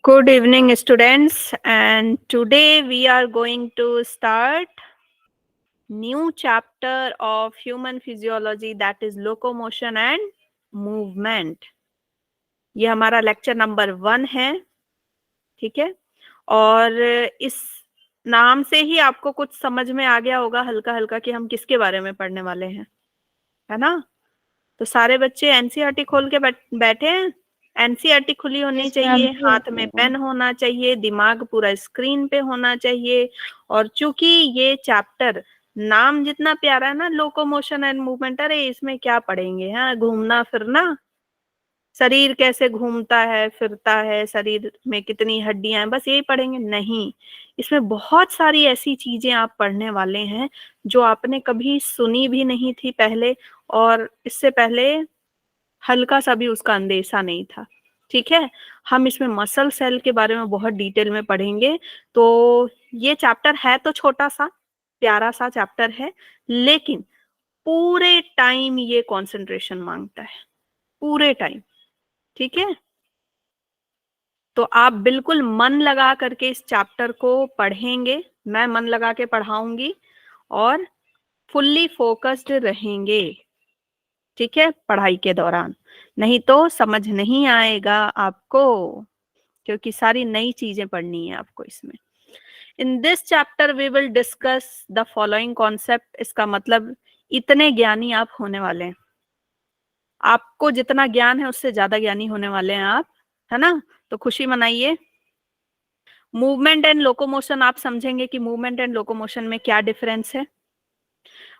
Good evening, students, and today we are going to start new chapter of human physiology, that is locomotion and movement. ये हमारा lecture number 1 है, ठीक है। और इस नाम से ही आपको कुछ समझ में आ गया होगा हल्का हल्का कि हम किसके बारे में पढ़ने वाले हैं, है ना। तो सारे बच्चे एनसीईआरटी खोल के बैठे हैं। एनसीईआरटी खुली होनी चाहिए, हाथ में पेन होना चाहिए, दिमाग पूरा स्क्रीन पे होना चाहिए। और चूंकि ये चैप्टर नाम जितना प्यारा है ना, लोकोमोशन एंड मूवमेंट, अरे इसमें क्या पढ़ेंगे, हाँ घूमना फिरना, शरीर कैसे घूमता है फिरता है, शरीर में कितनी हड्डियां हैं, बस यही पढ़ेंगे नहीं। इसमें बहुत सारी ऐसी चीजें आप पढ़ने वाले हैं जो आपने कभी सुनी भी नहीं थी पहले, और इससे पहले हल्का सा भी उसका अंदेशा नहीं था, ठीक है। हम इसमें मसल सेल के बारे में बहुत डिटेल में पढ़ेंगे। तो ये चैप्टर है तो छोटा सा प्यारा सा चैप्टर है, लेकिन पूरे टाइम ये कंसंट्रेशन मांगता है, पूरे टाइम, ठीक है। तो आप बिल्कुल मन लगा करके इस चैप्टर को पढ़ेंगे, मैं मन लगा के पढ़ाऊंगी और फुल्ली फोकस्ड रहेंगे, ठीक है, पढ़ाई के दौरान। नहीं तो समझ नहीं आएगा आपको, क्योंकि सारी नई चीजें पढ़नी है आपको इसमें। In this chapter we will discuss the following concept. इसका मतलब इतने ज्ञानी आप होने वाले हैं, आपको जितना ज्ञान है उससे ज्यादा ज्ञानी होने वाले हैं आप, है ना। तो खुशी मनाइए। मूवमेंट एंड लोकोमोशन आप समझेंगे कि मूवमेंट एंड लोकोमोशन में क्या डिफरेंस है।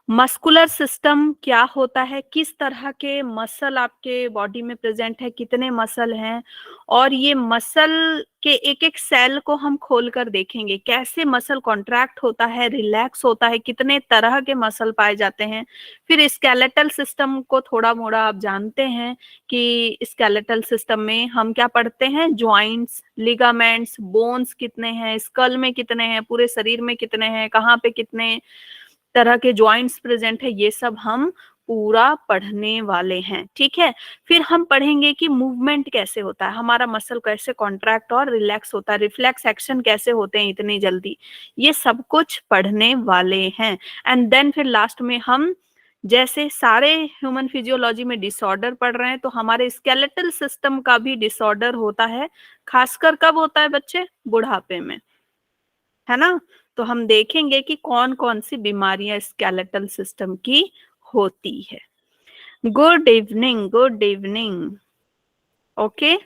मस्कुलर सिस्टम क्या होता है, किस तरह के मसल आपके बॉडी में प्रेजेंट है, कितने मसल हैं, और ये मसल के एक एक सेल को हम खोल कर देखेंगे, कैसे मसल कॉन्ट्रैक्ट होता है, रिलैक्स होता है, कितने तरह के मसल पाए जाते हैं। फिर स्केलेटल सिस्टम को थोड़ा मोड़ा आप जानते हैं कि स्केलेटल सिस्टम में हम क्या पढ़ते हैं, ज्वाइंट्स, लिगामेंट्स, बोन्स कितने हैं, स्कल में कितने हैं, पूरे शरीर में कितने हैं, कहाँ पे कितने तरह के जॉइंट्स प्रेजेंट है, ये सब हम पूरा पढ़ने वाले हैं, ठीक है। फिर हम पढ़ेंगे कि मूवमेंट कैसे होता है, हमारा मसल कैसे कॉन्ट्रैक्ट और रिलैक्स होता है, रिफ्लेक्स एक्शन कैसे होते हैं इतनी जल्दी, ये सब कुछ पढ़ने वाले हैं। एंड देन फिर लास्ट में हम, जैसे सारे ह्यूमन फिजियोलॉजी में डिसऑर्डर पढ़ रहे हैं, तो हमारे स्केलेटल सिस्टम का भी डिसऑर्डर होता है। खासकर कब होता है बच्चे, बुढ़ापे में, है ना। तो हम देखेंगे कि कौन कौन सी बीमारियां स्केलेटल सिस्टम की होती है। Good evening, good evening. Okay,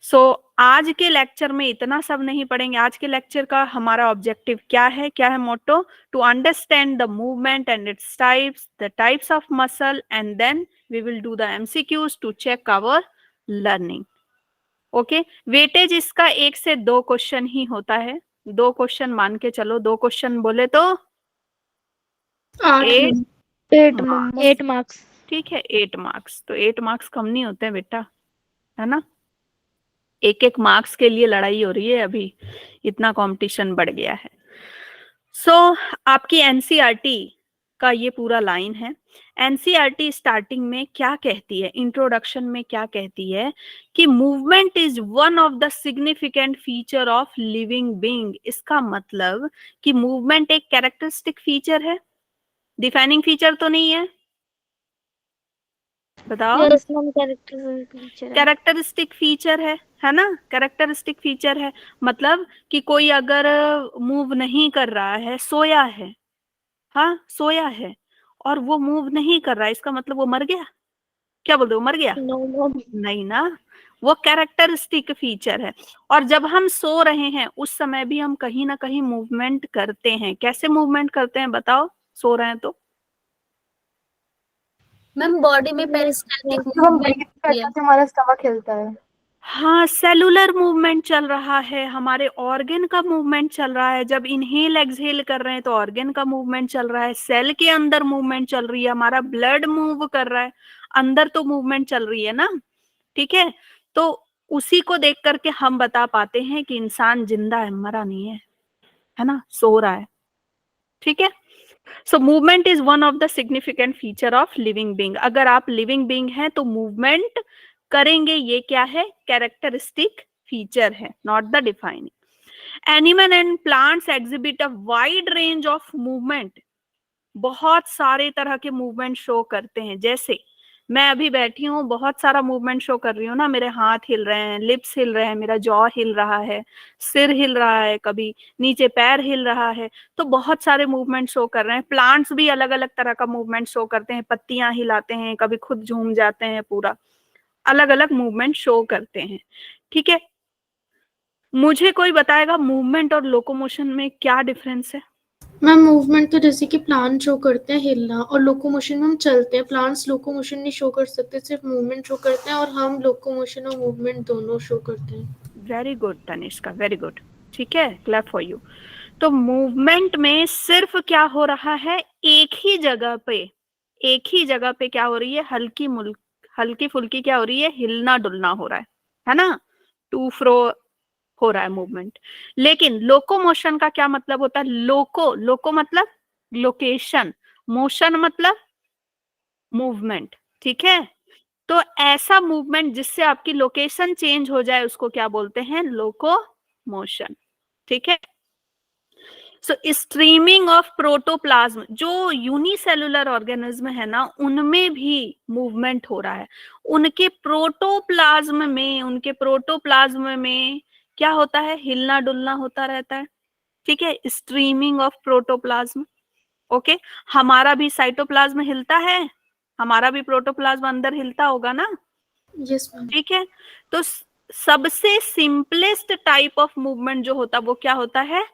so आज के लेक्चर में इतना सब नहीं पढ़ेंगे। आज के लेक्चर का हमारा ऑब्जेक्टिव क्या है, क्या है motto, to understand the movement and its types, the types of muscle, and then we will do the MCQs to check our learning. Okay, weightage इसका 1 से 2 क्वेश्चन ही होता है, 2 क्वेश्चन मान के चलो, 2 क्वेश्चन बोले तो 8 मार्क्स, ठीक है, 8 मार्क्स। तो 8 मार्क्स कम नहीं होते हैं बेटा, है ना। एक एक मार्क्स के लिए लड़ाई हो रही है अभी, इतना कंपटीशन बढ़ गया है। सो आपकी एनसीईआरटी का ये पूरा लाइन है। एनसीईआरटी स्टार्टिंग में क्या कहती है, इंट्रोडक्शन में क्या कहती है कि movement is one of the significant feature of living being. इसका मतलब कि मूवमेंट एक कैरेक्टरिस्टिक फीचर है, डिफाइनिंग फीचर तो नहीं है, बताओ। कैरेक्टरिस्टिक फीचर है ना, कैरेक्टरिस्टिक फीचर है। मतलब कि कोई अगर मूव नहीं कर रहा है, सोया है, हाँ सोया है, और वो मूव नहीं कर रहा है, इसका मतलब वो मर गया, क्या बोलते, वो मर गया? नहीं ना, वो कैरेक्टरिस्टिक फीचर है। और जब हम सो रहे हैं उस समय भी हम कहीं ना कहीं मूवमेंट करते हैं। कैसे मूवमेंट करते हैं बताओ, सो रहे हैं तो? मैम बॉडी में पेरिस्टाल्टिक मूवमेंट हमारा स्टमक हिलता है। हाँ, सेलुलर मूवमेंट चल रहा है, हमारे ऑर्गन का मूवमेंट चल रहा है। जब इनहेल एक्सहेल कर रहे हैं तो ऑर्गन का मूवमेंट चल रहा है, सेल के अंदर मूवमेंट चल रही है, हमारा ब्लड मूव कर रहा है, अंदर तो मूवमेंट चल रही है ना, ठीक है। तो उसी को देख करके हम बता पाते हैं कि इंसान जिंदा है, मरा नहीं है, है ना, सो रहा है, ठीक है। So movement is one of the significant feature of living being. अगर आप लिविंग बीइंग हैं तो मूवमेंट करेंगे, ये क्या है? कैरेक्टरिस्टिक फीचर है, not the defining. Animal and plants exhibit a wide range of movement. बहुत सारे तरह के मूवमेंट शो करते हैं। जैसे मैं अभी बैठी हूँ, बहुत सारा मूवमेंट शो कर रही हूँ ना, मेरे हाथ हिल रहे हैं, लिप्स हिल रहे हैं, मेरा जॉ हिल रहा है, सिर हिल रहा है, कभी नीचे पैर हिल रहा है, तो बहुत सारे मूवमेंट शो कर रहे हैं। प्लांट्स भी अलग अलग तरह का मूवमेंट शो करते हैं, पत्तियां हिलाते हैं, कभी खुद झूम जाते हैं, पूरा अलग अलग मूवमेंट शो करते हैं। ठीक है, मुझे कोई बताएगा मूवमेंट और लोकोमोशन में क्या डिफरेंस है? मैम मूवमेंट तो जैसे कि प्लांट शो करते हैं हिलना, और लोकोमोशन में हम चलते हैं। प्लांट्स लोकोमोशन नहीं शो कर सकते, सिर्फ मूवमेंट शो करते हैं, और हम लोकोमोशन और मूवमेंट दोनों शो करते हैं। Very good Tanishka, very good. ठीक है, क्लैप फॉर यू। तो मूवमेंट में सिर्फ क्या हो रहा है? एक ही जगह पे क्या हो रही है? हल्की फुल्की क्या हो रही है? हिलना डुलना हो रहा है ना, टू फ्रो हो रहा है मूवमेंट। लेकिन लोकोमोशन का क्या मतलब होता है? लोको मतलब लोकेशन, मोशन मतलब मूवमेंट। ठीक है, तो ऐसा मूवमेंट जिससे आपकी लोकेशन चेंज हो जाए उसको क्या बोलते हैं? लोकोमोशन। ठीक है, सो स्ट्रीमिंग ऑफ प्रोटोप्लाज्म, जो यूनिसेलुलर ऑर्गेनिज्म है ना, उनमें भी मूवमेंट हो रहा है। उनके प्रोटोप्लाज्म में क्या होता है? हिलना डुलना होता रहता है। ठीक है, स्ट्रीमिंग ऑफ प्रोटोप्लाज्म। ओके, हमारा भी साइटोप्लाज्म हिलता है, हमारा भी प्रोटोप्लाज्म अंदर हिलता होगा ना। Yes ma'am. ठीक है, तो सबसे सिंपलेस्ट टाइप ऑफ मूवमेंट जो होता है वो क्या होता है?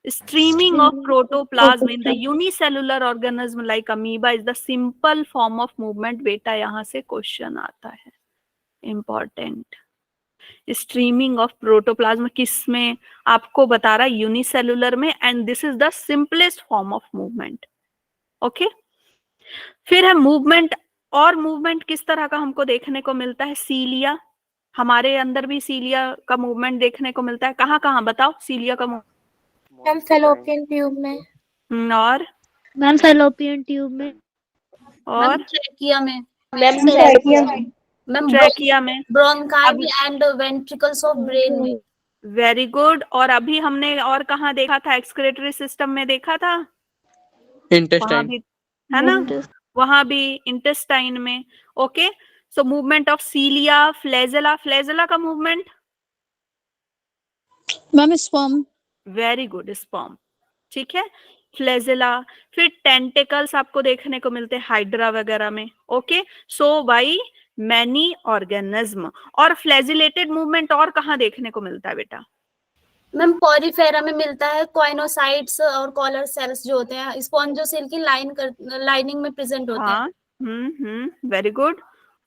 Streaming of protoplasm in the unicellular organism like amoeba is the simple form of movement। बेटा यहाँ से क्वेश्चन आता है इंपॉर्टेंट। स्ट्रीमिंग ऑफ प्रोटोप्लाज्म किस में? आपको बता रहा है यूनिसेलुलर में, and this is the simplest form of movement. Okay, फिर है मूवमेंट। और मूवमेंट किस तरह का हमको देखने को मिलता है? सीलिया, हमारे अंदर भी सीलिया का मूवमेंट देखने को मिलता है। कहाँ कहाँ बताओ सीलिया का मैम फैलोपियन ट्यूब में। और मैम फैलोपियन ट्यूब में। और ट्रैकिया में। मैम ट्रैकिया में, bronchi and ventricles of brain में। Very good. और अभी हमने और कहाँ देखा था? एक्सक्रेटरी सिस्टम में देखा था, वहां इंटेस्टाइन, भी है ना, वहां भी इंटेस्टाइन में। Okay, so movement of cilia, flagella का movement. Ma'am sperm. Very good, sperm. ठीक है, फ्लैजेला। फिर टेंटिकल्स आपको देखने को मिलते हैं हाइड्रा वगैरह में। Okay, so by many organism. और फ्लैजिलेटेड मूवमेंट और कहाँ देखने को मिलता है बेटा? मैम पॉरीफेरा में मिलता है। कॉइनोसाइट्स और कॉलर सेल्स जो होते हैं स्पॉन्जोसेल की लाइनिंग में प्रेजेंट होते हैं। हाँ, वेरी गुड।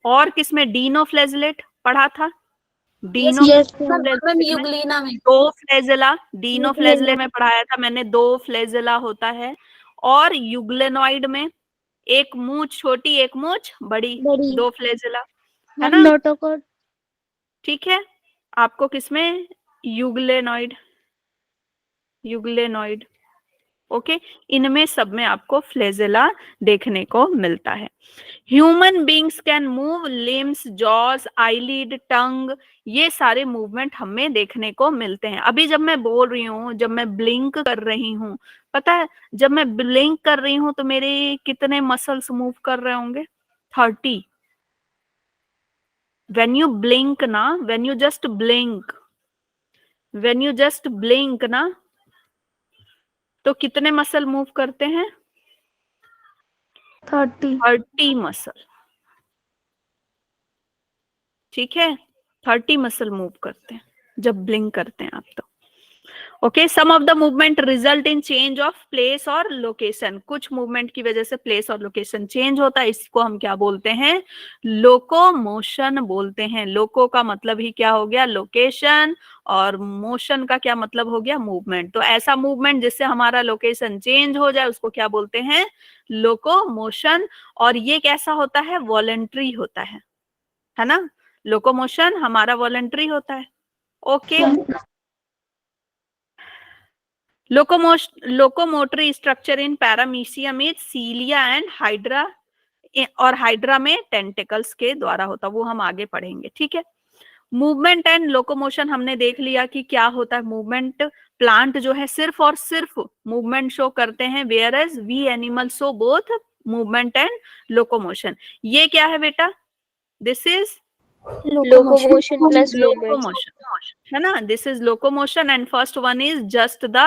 और किसमें? डीनोफ्लैजिलेट पढ़ा था, मैम यूग्लिना में। दो फ्लैजेला, डीनोफ्लैजिलेट में पढ़ाया था मैंने, दो फ्लैजेला होता है। और युग्लेनॉइड में एक मूंछ छोटी, एक मूंछ बड़ी, दो फ्लैजेला है ना। नोटोकॉट। ठीक है, आपको किसमें? युग्लेनॉइड, ओके, इनमें सब में आपको फ्लैजेला देखने को मिलता है। Human beings can move limbs, jaws, eyelid, tongue, ये सारे मूवमेंट हमें देखने को मिलते हैं। अभी जब मैं बोल रही हूँ, जब मैं ब्लिंक कर रही हूँ, पता है जब मैं ब्लिंक कर रही हूँ तो मेरे कितने मसल्स मूव कर रहे होंगे? 30। when you blink ना, when you just blink ना, तो कितने मसल मूव करते हैं? 30 मसल। ठीक है, 30 मसल मूव करते हैं जब ब्लिंक करते हैं आप तो। Okay, some of the movement result in change of place और लोकेशन। कुछ मूवमेंट की वजह से प्लेस और लोकेशन चेंज होता है, इसको हम क्या बोलते हैं? लोकोमोशन बोलते हैं। लोको का मतलब ही क्या हो गया? लोकेशन, और मोशन का क्या मतलब हो गया? मूवमेंट। तो ऐसा मूवमेंट जिससे हमारा लोकेशन चेंज हो जाए उसको क्या बोलते हैं? लोकोमोशन। और ये कैसा होता है? वॉलंटरी होता है ना। लोकोमोशन हमारा वॉलंटरी होता है। Okay, locomotory structure in paramecium is cilia and hydra, और हाइड्रा में टेंटिकल्स के द्वारा होता, वो हम आगे पढ़ेंगे, ठीक है। मूवमेंट एंड लोकोमोशन हमने देख लिया कि क्या होता है। मूवमेंट, प्लांट जो है सिर्फ और सिर्फ मूवमेंट शो करते हैं, where as we animal show both movement and locomotion. ये क्या है बेटा? This is Locomotion plus movement. Locomotion, है ना। This is locomotion and first one is just the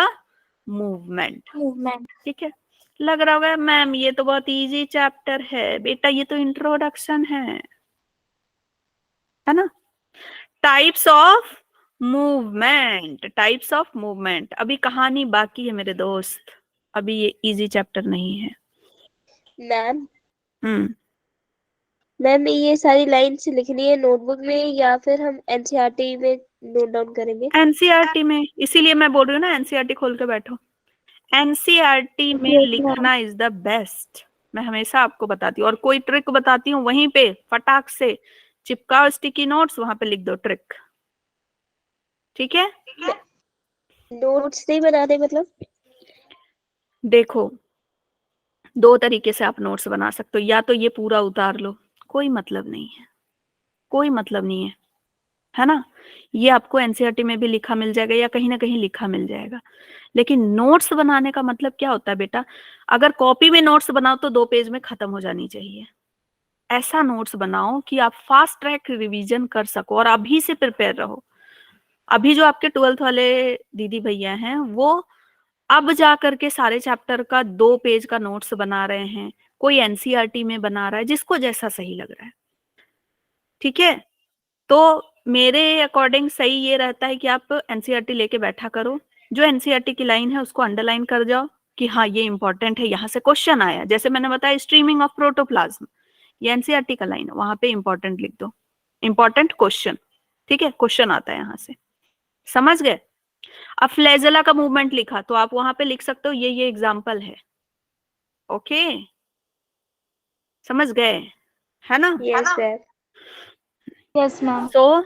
movement, Movement. ठीक है। लग रहा होगा मैम ये तो बहुत इजी चैप्टर है। बेटा ये तो इंट्रोडक्शन है ना। Types of movement, types of movement. अभी कहानी बाकी है मेरे दोस्त, अभी ये इजी चैप्टर नहीं है। मैम ये सारी लाइन्स लिखनी है नोटबुक में या फिर हम एनसीईआरटी में नोट डाउन करेंगे? एनसीईआरटी में, इसीलिए मैं बोल रही हूँ ना एनसीईआरटी खोल के बैठो। एनसीईआरटी में लिखना इज द बेस्ट, मैं हमेशा आपको बताती हूँ। और कोई ट्रिक बताती हूँ वहीं पे फटाक से चिपकाओ स्टिकी नोट्स, वहां पे लिख दो ट्रिक, ठीक है। नोट्स नहीं बनाते मतलब? देखो दो तरीके से आप नोट्स बना सकते हो, या तो ये पूरा उतार लो, कोई मतलब नहीं है, कोई मतलब नहीं है ना। ये आपको एनसीईआरटी में भी लिखा मिल जाएगा या कहीं ना कहीं लिखा मिल जाएगा। लेकिन नोट्स बनाने का मतलब क्या होता है बेटा? अगर कॉपी में नोट्स बनाओ तो 2 पेज में खत्म हो जानी चाहिए। ऐसा नोट्स बनाओ कि आप फास्ट ट्रैक रिवीजन कर सको और अभी से प्रिपेयर रहो। अभी जो आपके 12th वाले दीदी भैया हैं वो अब जा करके सारे चैप्टर का 2 पेज का नोट्स बना रहे हैं, कोई एनसीईआरटी में बना रहा है, जिसको जैसा सही लग रहा है, ठीक है। तो मेरे अकॉर्डिंग सही ये रहता है कि आप एनसीईआरटी लेके बैठा करो, जो एनसीईआरटी की लाइन है उसको अंडरलाइन कर जाओ कि हाँ ये इंपॉर्टेंट है, यहाँ से क्वेश्चन आया। जैसे मैंने बताया स्ट्रीमिंग ऑफ प्रोटोप्लाज्म, ये एनसीईआरटी का लाइन है, वहां पे इंपॉर्टेंट लिख दो, इंपॉर्टेंट क्वेश्चन, ठीक है, क्वेश्चन आता है यहाँ से, समझ गए। अब फ्लैजेला का मूवमेंट लिखा तो आप वहां पे लिख सकते हो ये एग्जाम्पल है, ओके, समझ गए, है ना। Yes ma'am. Yes, ma'am. तो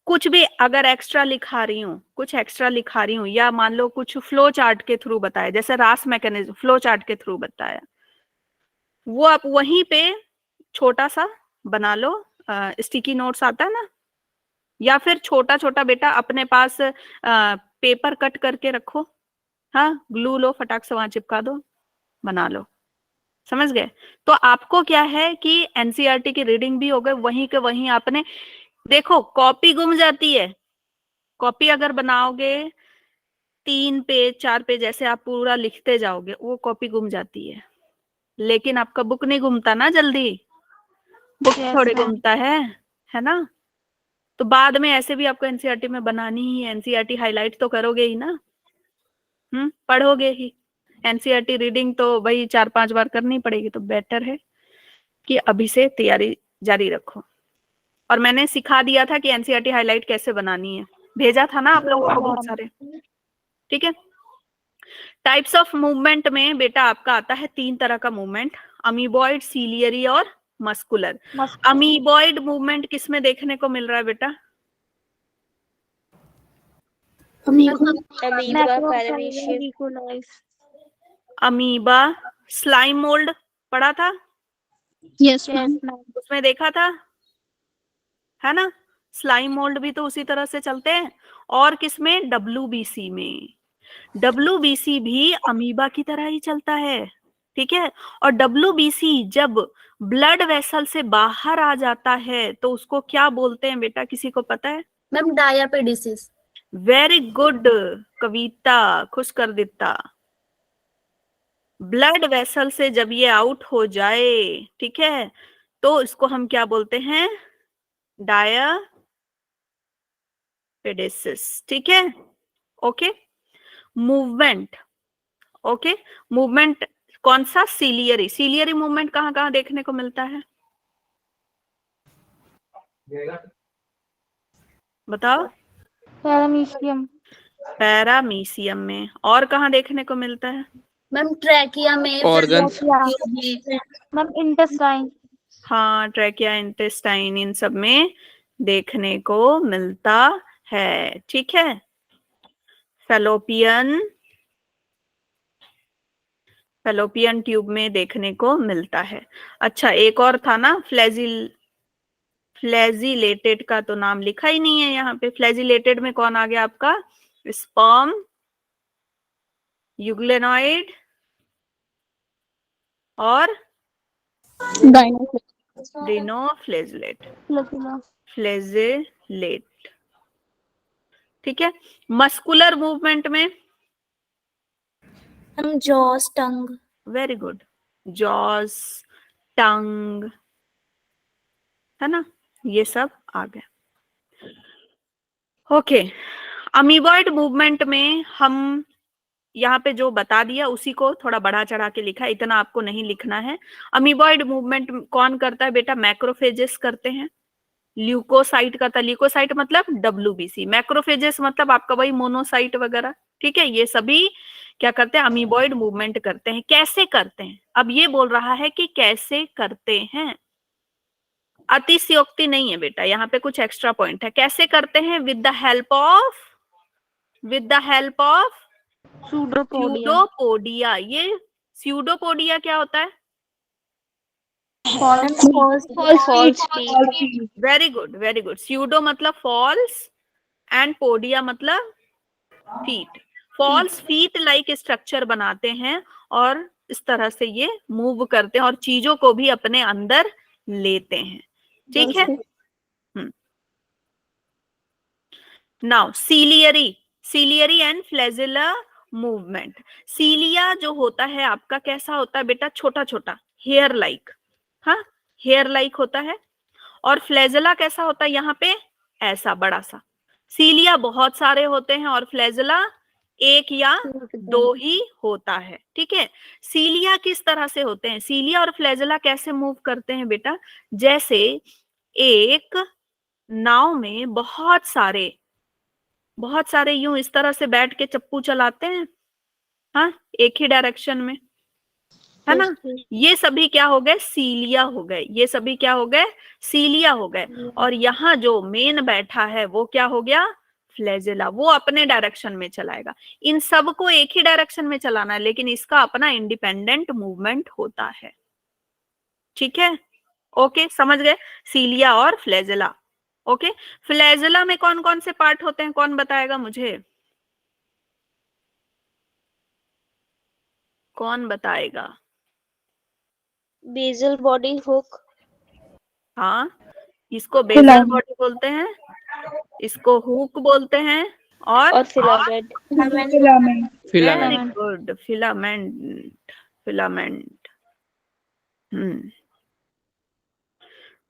कुछ भी अगर एक्स्ट्रा लिखा रही हूँ, कुछ एक्स्ट्रा लिखा रही हूँ, या मान लो कुछ फ्लो चार्ट के थ्रू बताया, जैसे रास मैकेनिज्म फ्लो चार्ट के थ्रू बताया, वो आप वहीं पे छोटा सा बना लो, स्टिकी नोट्स आता है ना, या फिर छोटा छोटा बेटा अपने पास पेपर कट करके रखो, हाँ, ग्लू लो, फटाक से वहां चिपका दो, बना लो, समझ गए। तो आपको क्या है कि एनसीईआरटी की रीडिंग भी हो गई, वहीं के वहीं आपने देखो कॉपी गुम जाती है। कॉपी अगर बनाओगे 3 पेज 4 पेज ऐसे आप पूरा लिखते जाओगे, वो कॉपी गुम जाती है, लेकिन आपका बुक नहीं घूमता ना जल्दी, बुक Yes, थोड़े ma'am. घूमता है ना। तो बाद में ऐसे भी आपको एनसीईआरटी में बनानी ही है, एनसीईआरटी हाईलाइट तो करोगे ही ना, पढ़ोगे ही। एनसीईआरटी रीडिंग तो भाई 4-5 बार करनी पड़ेगी, तो बेटर है कि अभी से तैयारी जारी रखो। और मैंने सिखा दिया था कि एनसीईआरटी हाईलाइट कैसे बनानी है, भेजा था ना आप लोगों को बहुत सारे, ठीक है। टाइप्स ऑफ मूवमेंट में बेटा आपका आता है 3 तरह का मूवमेंट, अमीबॉइड, सीलियरी और मस्कुलर। अमीबॉइड मूवमेंट किसमें देखने को मिल रहा है बेटा? Amoeba, paramecium. Amoeba, slime mould पढ़ा था, Yes, ma'am. उसमें देखा था, है ना। स्लाइम मोल्ड भी तो उसी तरह से चलते हैं। और किसमें? डब्ल्यूबीसी में। डब्ल्यूबीसी भी अमीबा की तरह ही चलता है, ठीक है। और डब्ल्यूबीसी जब ब्लड वेसल से बाहर आ जाता है तो उसको क्या बोलते हैं बेटा, किसी को पता है? मैम डायापेडिसिस। वेरी गुड कविता, खुश कर देता। ब्लड वेसल से जब ये आउट हो जाए, ठीक है, तो इसको हम क्या बोलते हैं? डायापेडिसिस, ठीक है, ओके। मूवमेंट, ओके, मूवमेंट कौन सा? सीलियरी। सीलियरी मूवमेंट कहाँ कहाँ देखने को मिलता है, बताओ? Paramecium. पैरामीशियम में। और कहाँ देखने को मिलता है? मैम ट्रैकिया में, Organs. Ma'am, intestine. हाँ, ट्रैकिया, इंटेस्टाइन, इन सब में देखने को मिलता है, ठीक है। फैलोपियन ट्यूब में देखने को मिलता है। अच्छा, एक और था ना, फ्लैजिलेटेड का तो नाम लिखा ही नहीं है यहाँ पे। फ्लैजिलेटेड में कौन आ गया आपका? स्पर्म, यूग्लेनॉइड और डिनोफ्लेजिलेट, फ्लैजिलेट। ठीक है। मस्कुलर मूवमेंट में हम जॉस, टंग। वेरी गुड, जॉस, टंग, है ना, ये सब आ गया। ओके, अमीबॉइड मूवमेंट में हम यहाँ पे जो बता दिया उसी को थोड़ा बढ़ा चढ़ा के लिखा है, इतना आपको नहीं लिखना है। अमीबॉइड मूवमेंट कौन करता है बेटा? मैक्रोफेजेस करते हैं। ल्यूकोसाइट करता है, ल्यूकोसाइट मतलब WBC, मैक्रोफेजेस मतलब आपका वही मोनोसाइट वगैरह। ठीक है, ये सभी क्या करते हैं? अमीबॉइड मूवमेंट करते हैं। कैसे करते हैं? अब ये बोल रहा है कि कैसे करते हैं, अतिशयोक्ति नहीं है बेटा, यहाँ पे कुछ एक्स्ट्रा पॉइंट है। कैसे करते हैं? With the help of pseudopodia. ये स्यूडोपोडिया क्या होता है? False feet. Very good, very good. Pseudo मतलब फॉल्स एंड पोडिया मतलब feet. False feet like structure बनाते हैं और इस तरह से ये मूव करते हैं और चीजों को भी अपने अंदर लेते हैं। ठीक है। Now ciliary and flagella movement. Cilia जो होता है आपका कैसा होता है बेटा? छोटा छोटा, हेयर लाइक। हाँ, हेयर लाइक होता है। और फ्लैजिला कैसा होता है? यहाँ पे ऐसा बड़ा सा। सीलिया बहुत सारे होते हैं और फ्लैजिला एक या दो ही होता है। ठीक है। सीलिया किस तरह से होते हैं? सीलिया और फ्लैजिला कैसे मूव करते हैं बेटा? जैसे एक नाव में बहुत सारे यूं इस तरह से बैठ के चप्पू चलाते हैं, हाँ, एक ही डायरेक्शन में, है ना। ये सभी क्या हो गए? सीलिया हो गए। ये सभी क्या हो गए? सीलिया हो गए। और यहाँ जो मेन बैठा है वो क्या हो गया? फ्लैजिला। वो अपने डायरेक्शन में चलाएगा। इन सबको एक ही डायरेक्शन में चलाना है, लेकिन इसका अपना इंडिपेंडेंट मूवमेंट होता है। ठीक है, ओके, समझ गए? सीलिया और फ्लैजिला। ओके, फ्लैजिला में कौन कौन से पार्ट होते हैं? कौन बताएगा मुझे? कौन बताएगा? Basal body hook. हाँ, इसको बेसल बॉडी बोलते हैं, इसको हुक बोलते हैं, और filament. Very good, filament.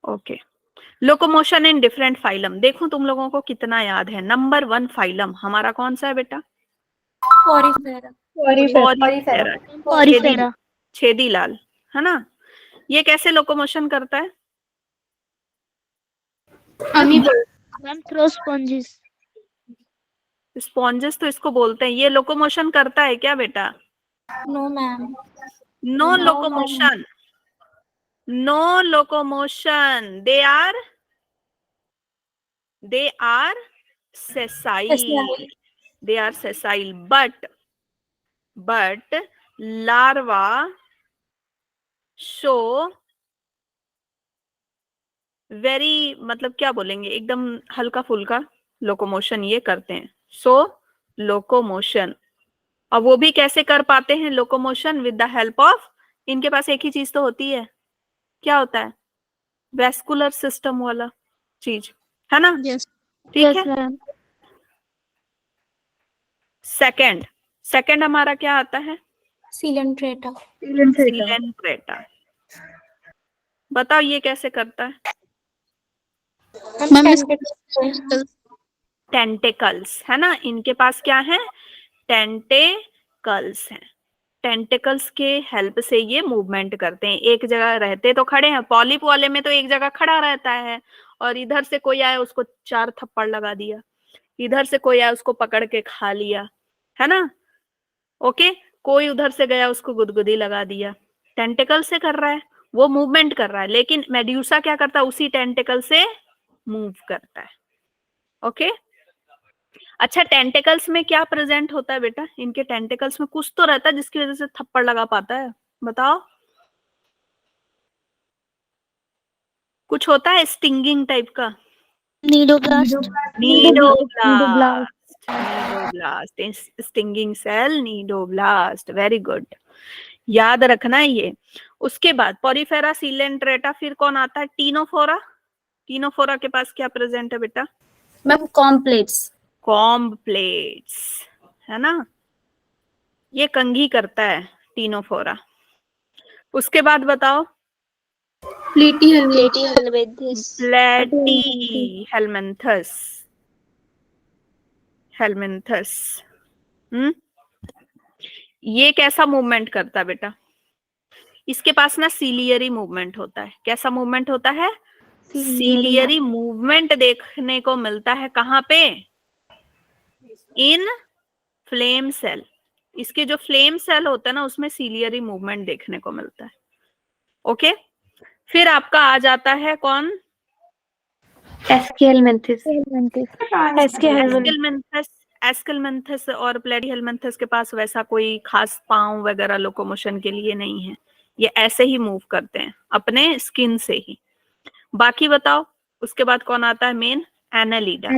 Okay, locomotion in different phylum. देखो तुम लोगों को कितना याद है। नंबर 1 फाइलम हमारा कौन सा है बेटा? पॉरीफेरा। छेदीलाल, है ना। ये कैसे लोकोमोशन करता है? Ma'am throw sponges. स्पॉन्जेस तो इसको बोलते हैं। ये लोकोमोशन करता है क्या बेटा? No ma'am. No locomotion, no locomotion. They are sessile. They are sessile, but larva show very, मतलब क्या बोलेंगे, एकदम हल्का फुल्का लोकोमोशन ये करते हैं। सो लोकोमोशन, और वो भी कैसे कर पाते हैं locomotion? With the help of, इनके पास एक ही चीज तो होती है, क्या होता है? वेस्कुलर सिस्टम वाला चीज, है ना। ठीक है। सेकंड हमारा क्या आता है? सिलेंट्रेटा। बताओ ये कैसे करता है? टेंटिकल्स, है ना। इनके पास क्या है? टेंटिकल्स हैं। टेंटिकल्स के हेल्प से ये मूवमेंट करते हैं। एक जगह रहते तो खड़े हैं, पॉलिप वाले में तो एक जगह खड़ा रहता है, और इधर से कोई आया उसको 4 थप्पड़ लगा दिया, इधर से कोई आया उसको पकड़ के खा लिया, है ना। ओके, कोई उधर से गया उसको गुदगुदी लगा दिया। टेंटिकल से कर रहा है, वो मूवमेंट कर रहा है, लेकिन मेड्यूसा क्या करता है? उसी टेंटिकल से मूव करता है। ओके, अच्छा, टेंटिकल्स में क्या प्रेजेंट होता है बेटा? इनके टेंटिकल्स में कुछ तो रहता है जिसकी वजह से थप्पड़ लगा पाता है, बताओ। कुछ होता है स्टिंगिंग टाइप का? Cnidoblast. Cnidoblast, stinging cell, cnidoblast, very good, याद रखना ये। उसके बाद पॉरीफेरा, सीलेंट्रेटा, फिर कौन आता है? टीनोफोरा। टीनोफोरा के पास क्या प्रेजेंट है बेटा? मैम कॉम्प्लेट्स। कॉम्ब प्लेट्स, है ना, ये कंघी करता है टीनोफोरा। उसके बाद बताओ। प्लेटी प्लेटीहेल्मिन्थस। प्लेटीहेल्मिन्थस, हेल्मिन्थस। ये कैसा मूवमेंट करता है बेटा? इसके पास ना सीलियरी मूवमेंट होता है। कैसा मूवमेंट होता है? सीलियरी मूवमेंट देखने को मिलता है। कहाँ पे? इन फ्लेम सेल। इसके जो फ्लेम सेल होता है ना, उसमें सीलियरी मूवमेंट देखने को मिलता है। ओके, फिर आपका आ जाता है कौन? एस्केलमेंथिस। एस्केलमेंथस और प्लेटीहेल्मिन्थस के पास वैसा कोई खास पांव वगैरह लोकोमोशन के लिए नहीं है, ये ऐसे ही मूव करते हैं अपने स्किन से ही। बाकी बताओ। उसके बाद कौन आता है मेन? एनालिडा।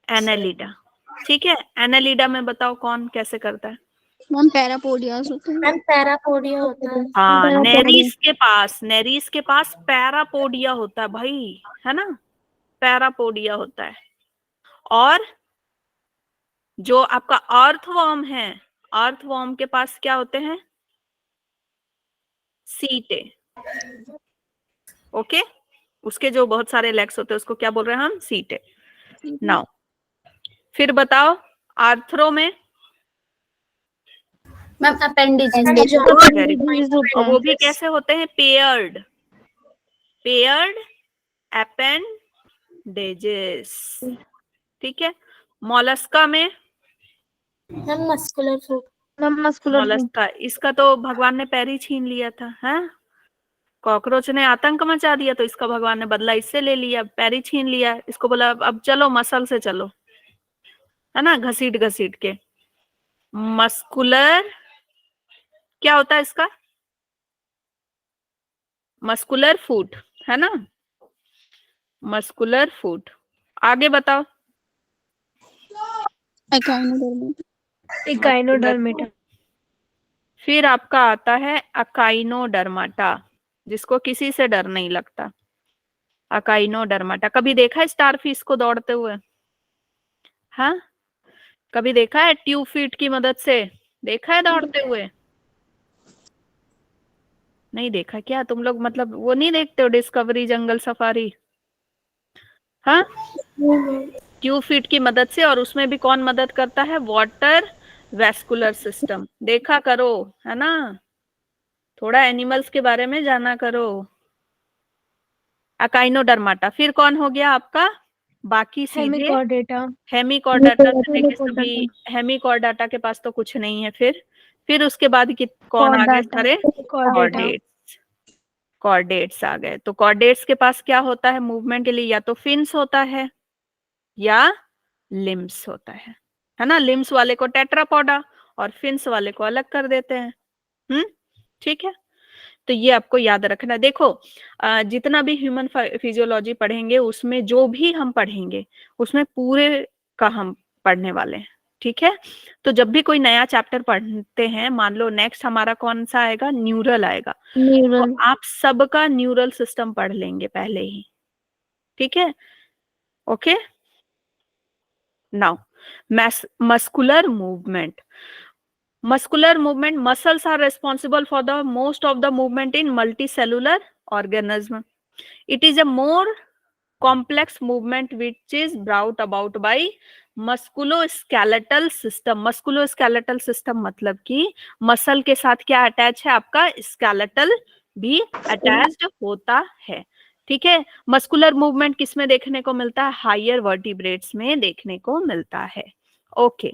एनालिडा, ठीक है। एनालिडा में बताओ कौन कैसे करता है? मैम पैरापोडियास होते हैं। मैम पैरापोडिया होता है। हाँ, नेरीज के पास पैरापोडिया होता है भाई, है ना, पैरापोडिया होता है। और जो आपका अर्थवॉर्म है, अर्थवॉर्म के पास क्या होते हैं? सीटे। ओके, उसके जो बहुत सारे लेग्स होते हैं उसको क्या बोल रहे हैं हम? सीटे। नाउ फिर बताओ आर्थ्रो में? Ma'am appendages. और वो भी कैसे होते हैं? पेयर्ड, पेयर्ड अपेंडेजेस, ठीक है। मोलस्का में? Ma'am muscular food. मोलस्का, इसका तो भगवान ने पैर ही छीन लिया था, है? कॉकरोच ने आतंक मचा दिया तो इसका भगवान ने बदला इससे ले लिया, पैर ही छीन लिया। इसको बोला अब चलो मसल से चलो, है ना, घसीट घसीट के। मस्कुलर क्या होता है इसका? मस्कुलर फूट, है ना, मस्कुलर फूट। आगे बताओ। इकाइनोडर्मेटा। फिर आपका आता है अकाइनोडर्माटा, जिसको किसी से डर नहीं लगता। अकाइनोडर्माटा कभी देखा है स्टारफिश को दौड़ते हुए? हाँ, कभी देखा है? ट्यूब फीट की मदद से देखा है दौड़ते हुए? नहीं देखा क्या तुम लोग? मतलब वो नहीं देखते हो डिस्कवरी जंगल सफारी? हाँ, ट्यूब फीट की मदद से। और उसमें भी कौन मदद करता है? Water vascular system. देखा करो, है ना, थोड़ा एनिमल्स के बारे में जाना करो। अकाइनोडर्माटा। फिर कौन हो गया आपका? बाकी सीधे हेमिकॉर्डाटा से लेके सभी। हेमिकॉर्डाटा के पास तो कुछ नहीं है। फिर उसके बाद कौन आ गए सारे? कॉर्डेट्स। कॉर्डेट्स आ गए। तो कॉर्डेट्स के पास क्या होता है मूवमेंट के लिए? या तो फिन्स होता है या लिम्स होता है ना। लिम्स वाले को टेट्रापोडा और फिन्स वाले को अलग कर देते हैं। ठीक है, तो ये आपको याद रखना। देखो जितना भी ह्यूमन फिजियोलॉजी पढ़ेंगे उसमें जो भी हम पढ़ेंगे उसमें पूरे का हम पढ़ने वाले हैं, ठीक है। तो जब भी कोई नया चैप्टर पढ़ते हैं, मान लो नेक्स्ट हमारा कौन सा आएगा? न्यूरल आएगा, तो आप सबका न्यूरल सिस्टम पढ़ लेंगे पहले ही, ठीक है। Okay, now muscular movement. Muscular movement, muscles are responsible for the most of the movement in multicellular organism. It is a more complex movement which is brought about by musculoskeletal system. Musculoskeletal system मतलब कि muscle के साथ क्या attach है? आपका skeletal भी attached होता है, ठीक है। मस्कुलर मूवमेंट किस में देखने को मिलता है? हायर वर्टिब्रेट्स में देखने को मिलता है। Okay,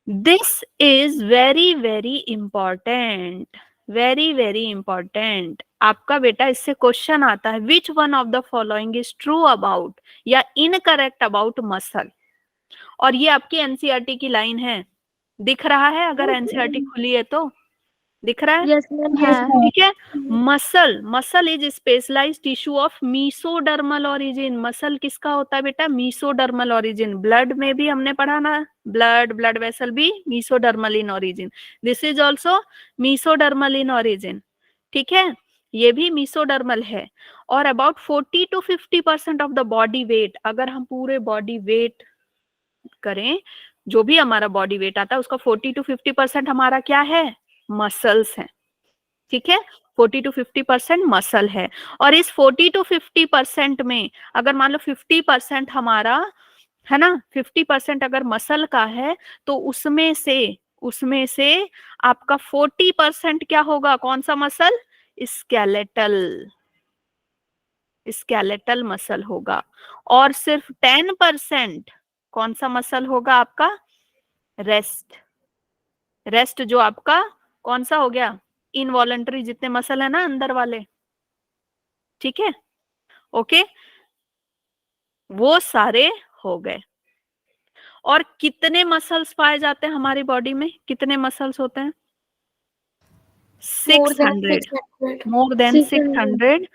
this is very very important, very very important. आपका बेटा इससे क्वेश्चन आता है, which one of the following is true about या इनकरेक्ट अबाउट मसल? और ये आपकी एनसीईआरटी की लाइन है, दिख रहा है? अगर एनसीईआरटी खुली है तो दिख रहा है? यस मैम है। ठीक है। Muscle is specialised tissue of mesodermal origin. Muscle किसका होता है बेटा? Mesodermal origin. ब्लड में भी हमने पढ़ा ना, ब्लड वेसल भी mesodermal in origin. This is also mesodermal in origin. ठीक है, ये भी मीसोडर्मल है। और about 40 to 50% of the body weight, अगर हम पूरे बॉडी वेट करें, जो भी हमारा बॉडी वेट आता है उसका 40 to 50% हमारा क्या है? मसल्स है। ठीक है, 40 to 50% मसल है। और इस 40 to 50% में अगर मान लो 50% हमारा है ना, 50% अगर मसल का है, तो उसमें से आपका 40% क्या होगा? कौन सा मसल? स्केलेटल मसल होगा। और सिर्फ 10% कौन सा मसल होगा आपका? रेस्ट जो आपका कौन सा हो गया? इनवॉलंटरी जितने मसल है ना अंदर वाले, ठीक है, ओके, वो सारे हो गए। और कितने मसल्स पाए जाते हैं हमारी बॉडी में? कितने मसल्स होते हैं? 600, more than 600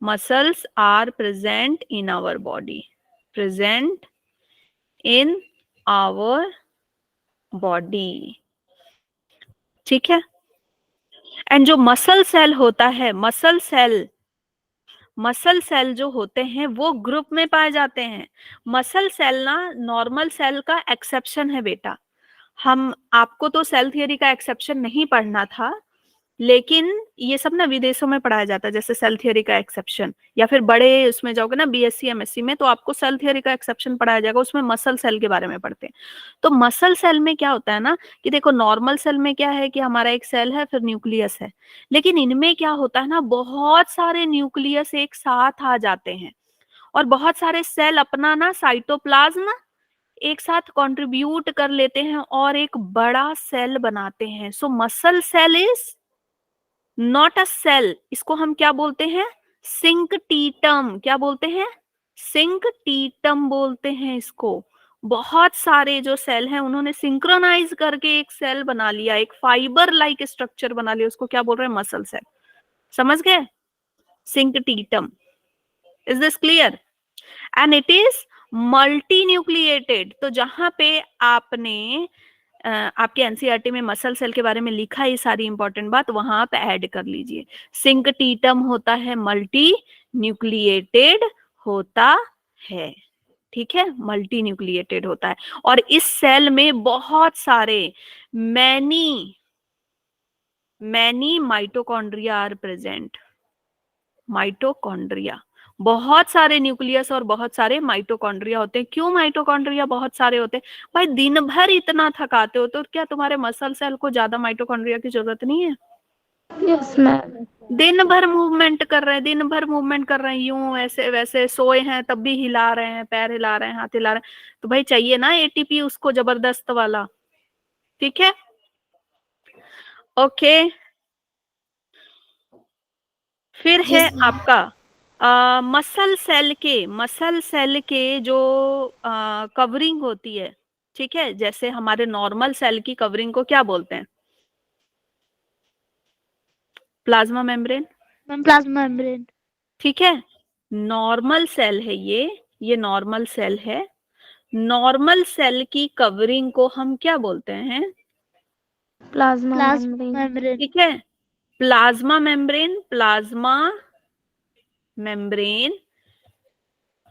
muscles are present in our body, ठीक है। एंड जो मसल सेल होता है, मसल सेल जो होते हैं वो ग्रुप में पाए जाते हैं। मसल सेल ना नॉर्मल सेल का एक्सेप्शन है बेटा। हम आपको तो सेल थियरी का एक्सेप्शन नहीं पढ़ना था, लेकिन ये सब ना विदेशों में पढ़ाया जाता है, जैसे सेल थियरी का एक्सेप्शन, या फिर बड़े उसमें जाओगे ना बीएससी एमएससी में, तो आपको सेल थियरी का एक्सेप्शन पढ़ाया जाएगा, उसमें मसल सेल के बारे में पढ़ते हैं। तो मसल सेल में क्या होता है ना कि देखो, नॉर्मल सेल में क्या है कि हमारा एक सेल है, फिर न्यूक्लियस है, लेकिन इनमें क्या होता है ना, बहुत सारे न्यूक्लियस एक साथ आ जाते हैं और बहुत सारे सेल अपना ना साइटोप्लाज्म एक साथ कंट्रीब्यूट कर लेते हैं और एक बड़ा सेल बनाते हैं। So muscle cell is not a cell. इसको हम क्या बोलते हैं? सिंकटीटम। क्या बोलते हैं? सिंकटीटम बोलते हैं इसको। बहुत सारे जो सेल हैं उन्होंने सिंक्रोनाइज करके एक सेल बना लिया, एक फाइबर लाइक स्ट्रक्चर बना लिया, उसको क्या बोल रहे हैं? Muscle cell. समझ गए? Syncytium. Is this clear? And it is multi nucleated. तो जहां पे आपने आपके एनसीईआरटी में मसल सेल के बारे में लिखा है, ये सारी इंपॉर्टेंट बात वहां आप ऐड कर लीजिए। सिंकटीटम होता है मल्टी न्यूक्लिएटेड होता है, ठीक है, मल्टी न्यूक्लिएटेड होता है। और इस सेल में बहुत सारे many mitochondria are present. Mitochondria, बहुत सारे न्यूक्लियस और बहुत सारे माइटोकॉन्ड्रिया होते हैं। क्यों माइटोकॉन्ड्रिया बहुत सारे होते हैं? भाई दिन भर इतना थकाते हो तो क्या तुम्हारे मसल सेल को ज्यादा माइटोकॉन्ड्रिया की जरूरत नहीं है? Yes ma'am. दिन भर मूवमेंट कर रहे हैं, यूं ऐसे वैसे, सोए हैं तब भी हिला रहे हैं, पैर हिला रहे हैं, हाथ हिला रहे हैं, तो भाई चाहिए ना एटीपी उसको जबरदस्त वाला। ठीक है, ओके। फिर है आपका मसल सेल के जो कवरिंग होती है, ठीक है, जैसे हमारे नॉर्मल सेल की कवरिंग को क्या बोलते हैं? Plasma membrane. Plasma membrane. ठीक है, नॉर्मल सेल है ये नॉर्मल सेल है। नॉर्मल सेल की कवरिंग को हम क्या बोलते हैं? Plasma membrane. ठीक है, प्लाज्मा मेम्ब्रेन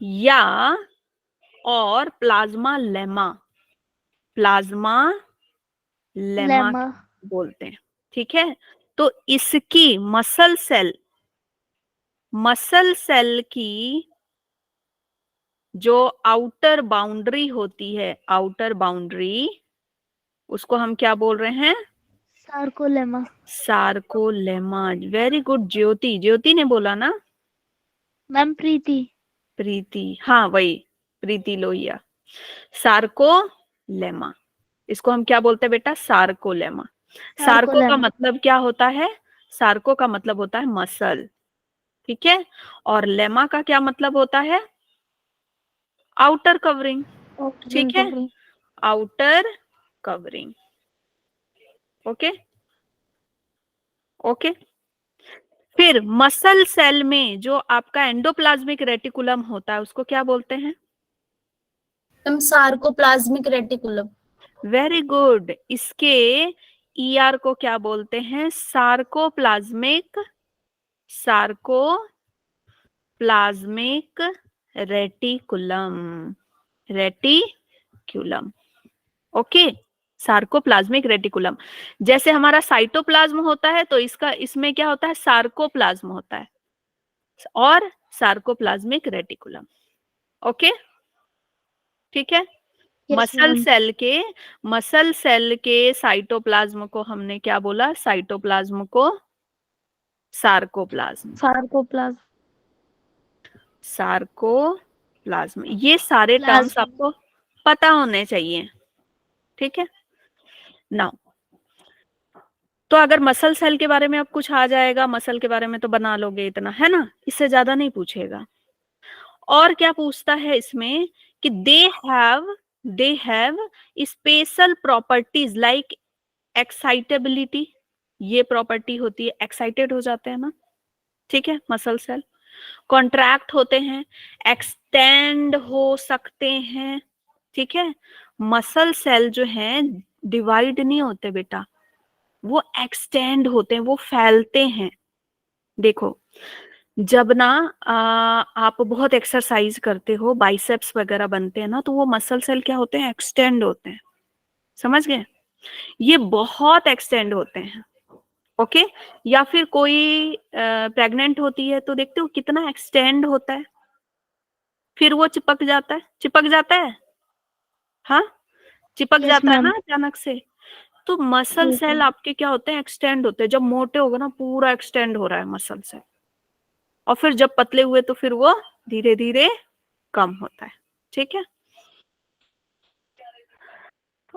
या और प्लाज्मा लेमा बोलते हैं। ठीक है, तो इसकी मसल सेल की जो आउटर बाउंड्री होती है, उसको हम क्या बोल रहे हैं? सार्कोलेमा। वेरी गुड ज्योति ने बोला ना मैम। प्रीति, हाँ वही, प्रीति लोहिया। सार्कोलेमा, इसको हम क्या बोलते हैं बेटा? सार्कोलेमा। सार्को का मतलब क्या होता है? सार्को का मतलब होता है मसल, ठीक है, और लेमा का क्या मतलब होता है? आउटर कवरिंग, ठीक है, आउटर कवरिंग। Okay okay. फिर मसल सेल में जो आपका एंडोप्लाज्मिक रेटिकुलम होता है उसको क्या बोलते हैं? Sarcoplasmic reticulum. Very good. इसके ईआर को क्या बोलते हैं? Sarcoplasmic reticulum. Reticulum, okay, sarcoplasmic reticulum. जैसे हमारा साइटोप्लाज्म होता है तो इसमें क्या होता है? सार्कोप्लाज्म होता है और सार्कोप्लाज्मिक रेटिकुलम। ओके, ठीक है। मसल सेल के साइटोप्लाज्म को हमने क्या बोला? साइटोप्लाज्म को सार्कोप्लाज्म। ये सारे टर्म्स आपको पता होने चाहिए, ठीक है। नाउ तो अगर मसल सेल के बारे में अब कुछ आ जाएगा, मसल के बारे में तो बना लोगे इतना, है ना, इससे ज्यादा नहीं पूछेगा। और क्या पूछता है इसमें कि they have special properties like excitability. ये प्रॉपर्टी होती है, एक्साइटेड हो जाते हैं ना, ठीक है, मसल सेल। कॉन्ट्रैक्ट होते हैं, एक्सटेंड हो सकते हैं, ठीक है। मसल सेल जो हैं डिवाइड नहीं होते बेटा, वो एक्सटेंड होते हैं, वो फैलते हैं। देखो जब ना आप बहुत एक्सरसाइज करते हो, बाइसेप्स वगैरह बनते हैं ना, तो वो मसल सेल क्या होते हैं? एक्सटेंड होते हैं, समझ गए? ये बहुत एक्सटेंड होते हैं, ओके। या फिर कोई प्रेग्नेंट होती है तो देखते हो कितना एक्सटेंड होता है, फिर वो चिपक जाता है, हाँ, चिपक जाता है ना अचानक से। तो मसल सेल आपके क्या होते हैं? एक्सटेंड होते हैं। जब मोटे हो गए ना, पूरा एक्सटेंड हो रहा है मसल सेल, और फिर जब पतले हुए तो फिर वो धीरे धीरे कम होता है, ठीक है।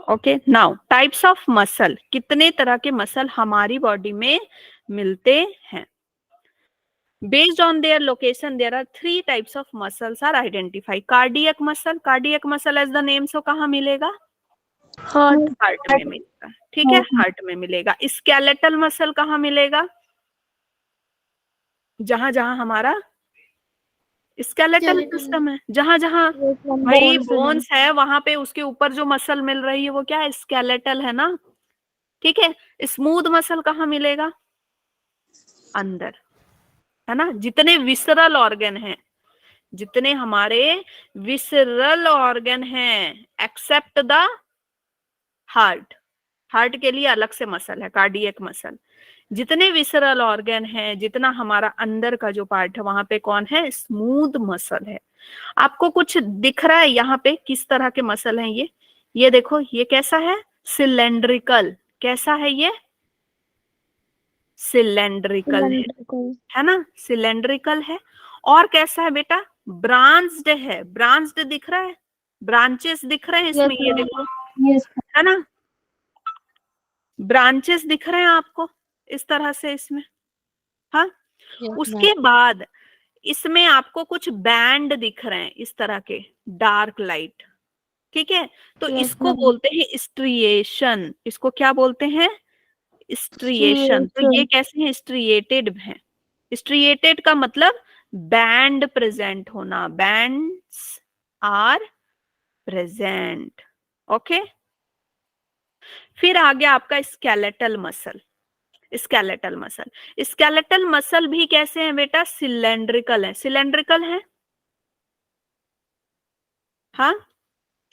Okay, now types of muscle. कितने तरह के मसल हमारी बॉडी में मिलते हैं? Based on their location, there are 3 types of muscles are identified. Cardiac muscle as the name, so कहाँ मिलेगा? हार्ट में मिलेगा, ठीक है, हार्ट में मिलेगा। स्केलेटल मसल कहाँ मिलेगा? जहां जहां हमारा स्केलेटल सिस्टम है, जहां जहां भाई बोन्स है, वहां पे उसके ऊपर जो मसल मिल रही है वो क्या है? स्केलेटल है ना, ठीक है। स्मूथ मसल कहाँ मिलेगा? अंदर, है ना। जितने विसरल ऑर्गन हैं, जितने हमारे विसरल ऑर्गन हैं एक्सेप्ट द हार्ट के लिए अलग से मसल है, कार्डियक मसल। जितने विसरल ऑर्गन है, जितना हमारा अंदर का जो पार्ट है, वहां पे कौन है? स्मूथ मसल है। आपको कुछ दिख रहा है यहाँ पे किस तरह के मसल हैं? ये देखो, ये कैसा है? सिलेंड्रिकल। कैसा है ये? सिलेंड्रिकल है ना, सिलेंड्रिकल है। और कैसा है बेटा? ब्रांच्ड है। ब्रांच्ड दिख रहा है, ब्रांचेस दिख रहे हैं इसमें, ये देखो, है ना, ब्रांचेस दिख रहे हैं आपको इस तरह से इसमें, हाँ। उसके बाद इसमें आपको कुछ बैंड दिख रहे हैं इस तरह के, डार्क लाइट, ठीक है। तो इसको बोलते हैं स्ट्रिएशन। इसको क्या बोलते हैं? स्ट्रिएशन। तो ये कैसे हैं? स्ट्रिएटेड हैं। स्ट्रिएटेड का मतलब बैंड प्रेजेंट होना, बैंड्स आर प्रेजेंट, ओके। फिर आ गया आपका स्केलेटल मसल। स्केलेटल मसल भी कैसे हैं बेटा? सिलेंड्रिकल है। सिलेंड्रिकल है, हाँ,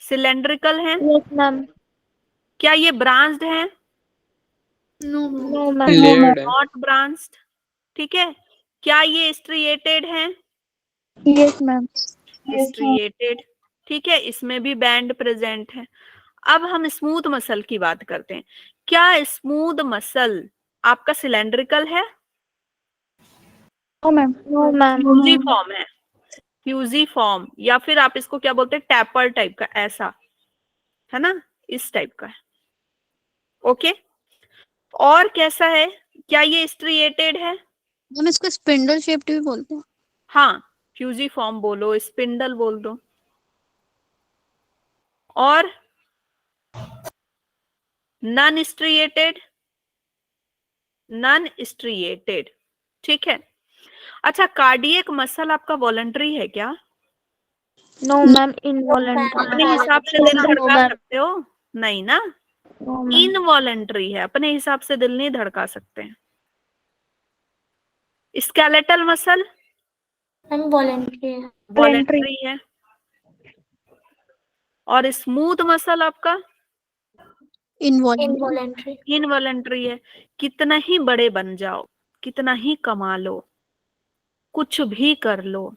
सिलेंड्रिकल है। क्या ये ब्रांच्ड है? नॉट ब्रांच्ड, ठीक है। क्या ये स्ट्रिएटेड है? Yes ma'am. स्ट्रिएटेड, ठीक है। इसमें भी बैंड प्रेजेंट है। अब हम स्मूथ मसल की बात करते हैं। क्या स्मूथ मसल आपका सिलेंड्रिकल है? फ्यूजिफॉर्म है, फ्यूजिफॉर्म, या फिर आप इसको क्या बोलते हैं? टैपर टाइप का, ऐसा है ना, इस टाइप का है, ओके। और कैसा है? क्या ये स्ट्रिएटेड है? हम इसको स्पिंडल शेप्ड भी बोलते हैं। हाँ, फ्यूजिफॉर्म बोलो, स्पिंडल बोल दो, और नॉन स्ट्रिएटेड, नॉन स्ट्रिएटेड, ठीक है। अच्छा, कार्डियक मसल आपका वॉलंटरी है क्या? No ma'am, involuntary. अपने हिसाब से दिल धड़का सकते हो? नहीं ना, इनवॉलंटरी है, अपने हिसाब से दिल नहीं धड़का सकते। स्केलेटल मसल मैम वॉलंटरी है। वॉलंटरी है। और स्मूथ मसल आपका इनवॉलंटरी। इनवॉलंटरी है। कितना ही बड़े बन जाओ, कितना ही कमा लो, कुछ भी कर लो,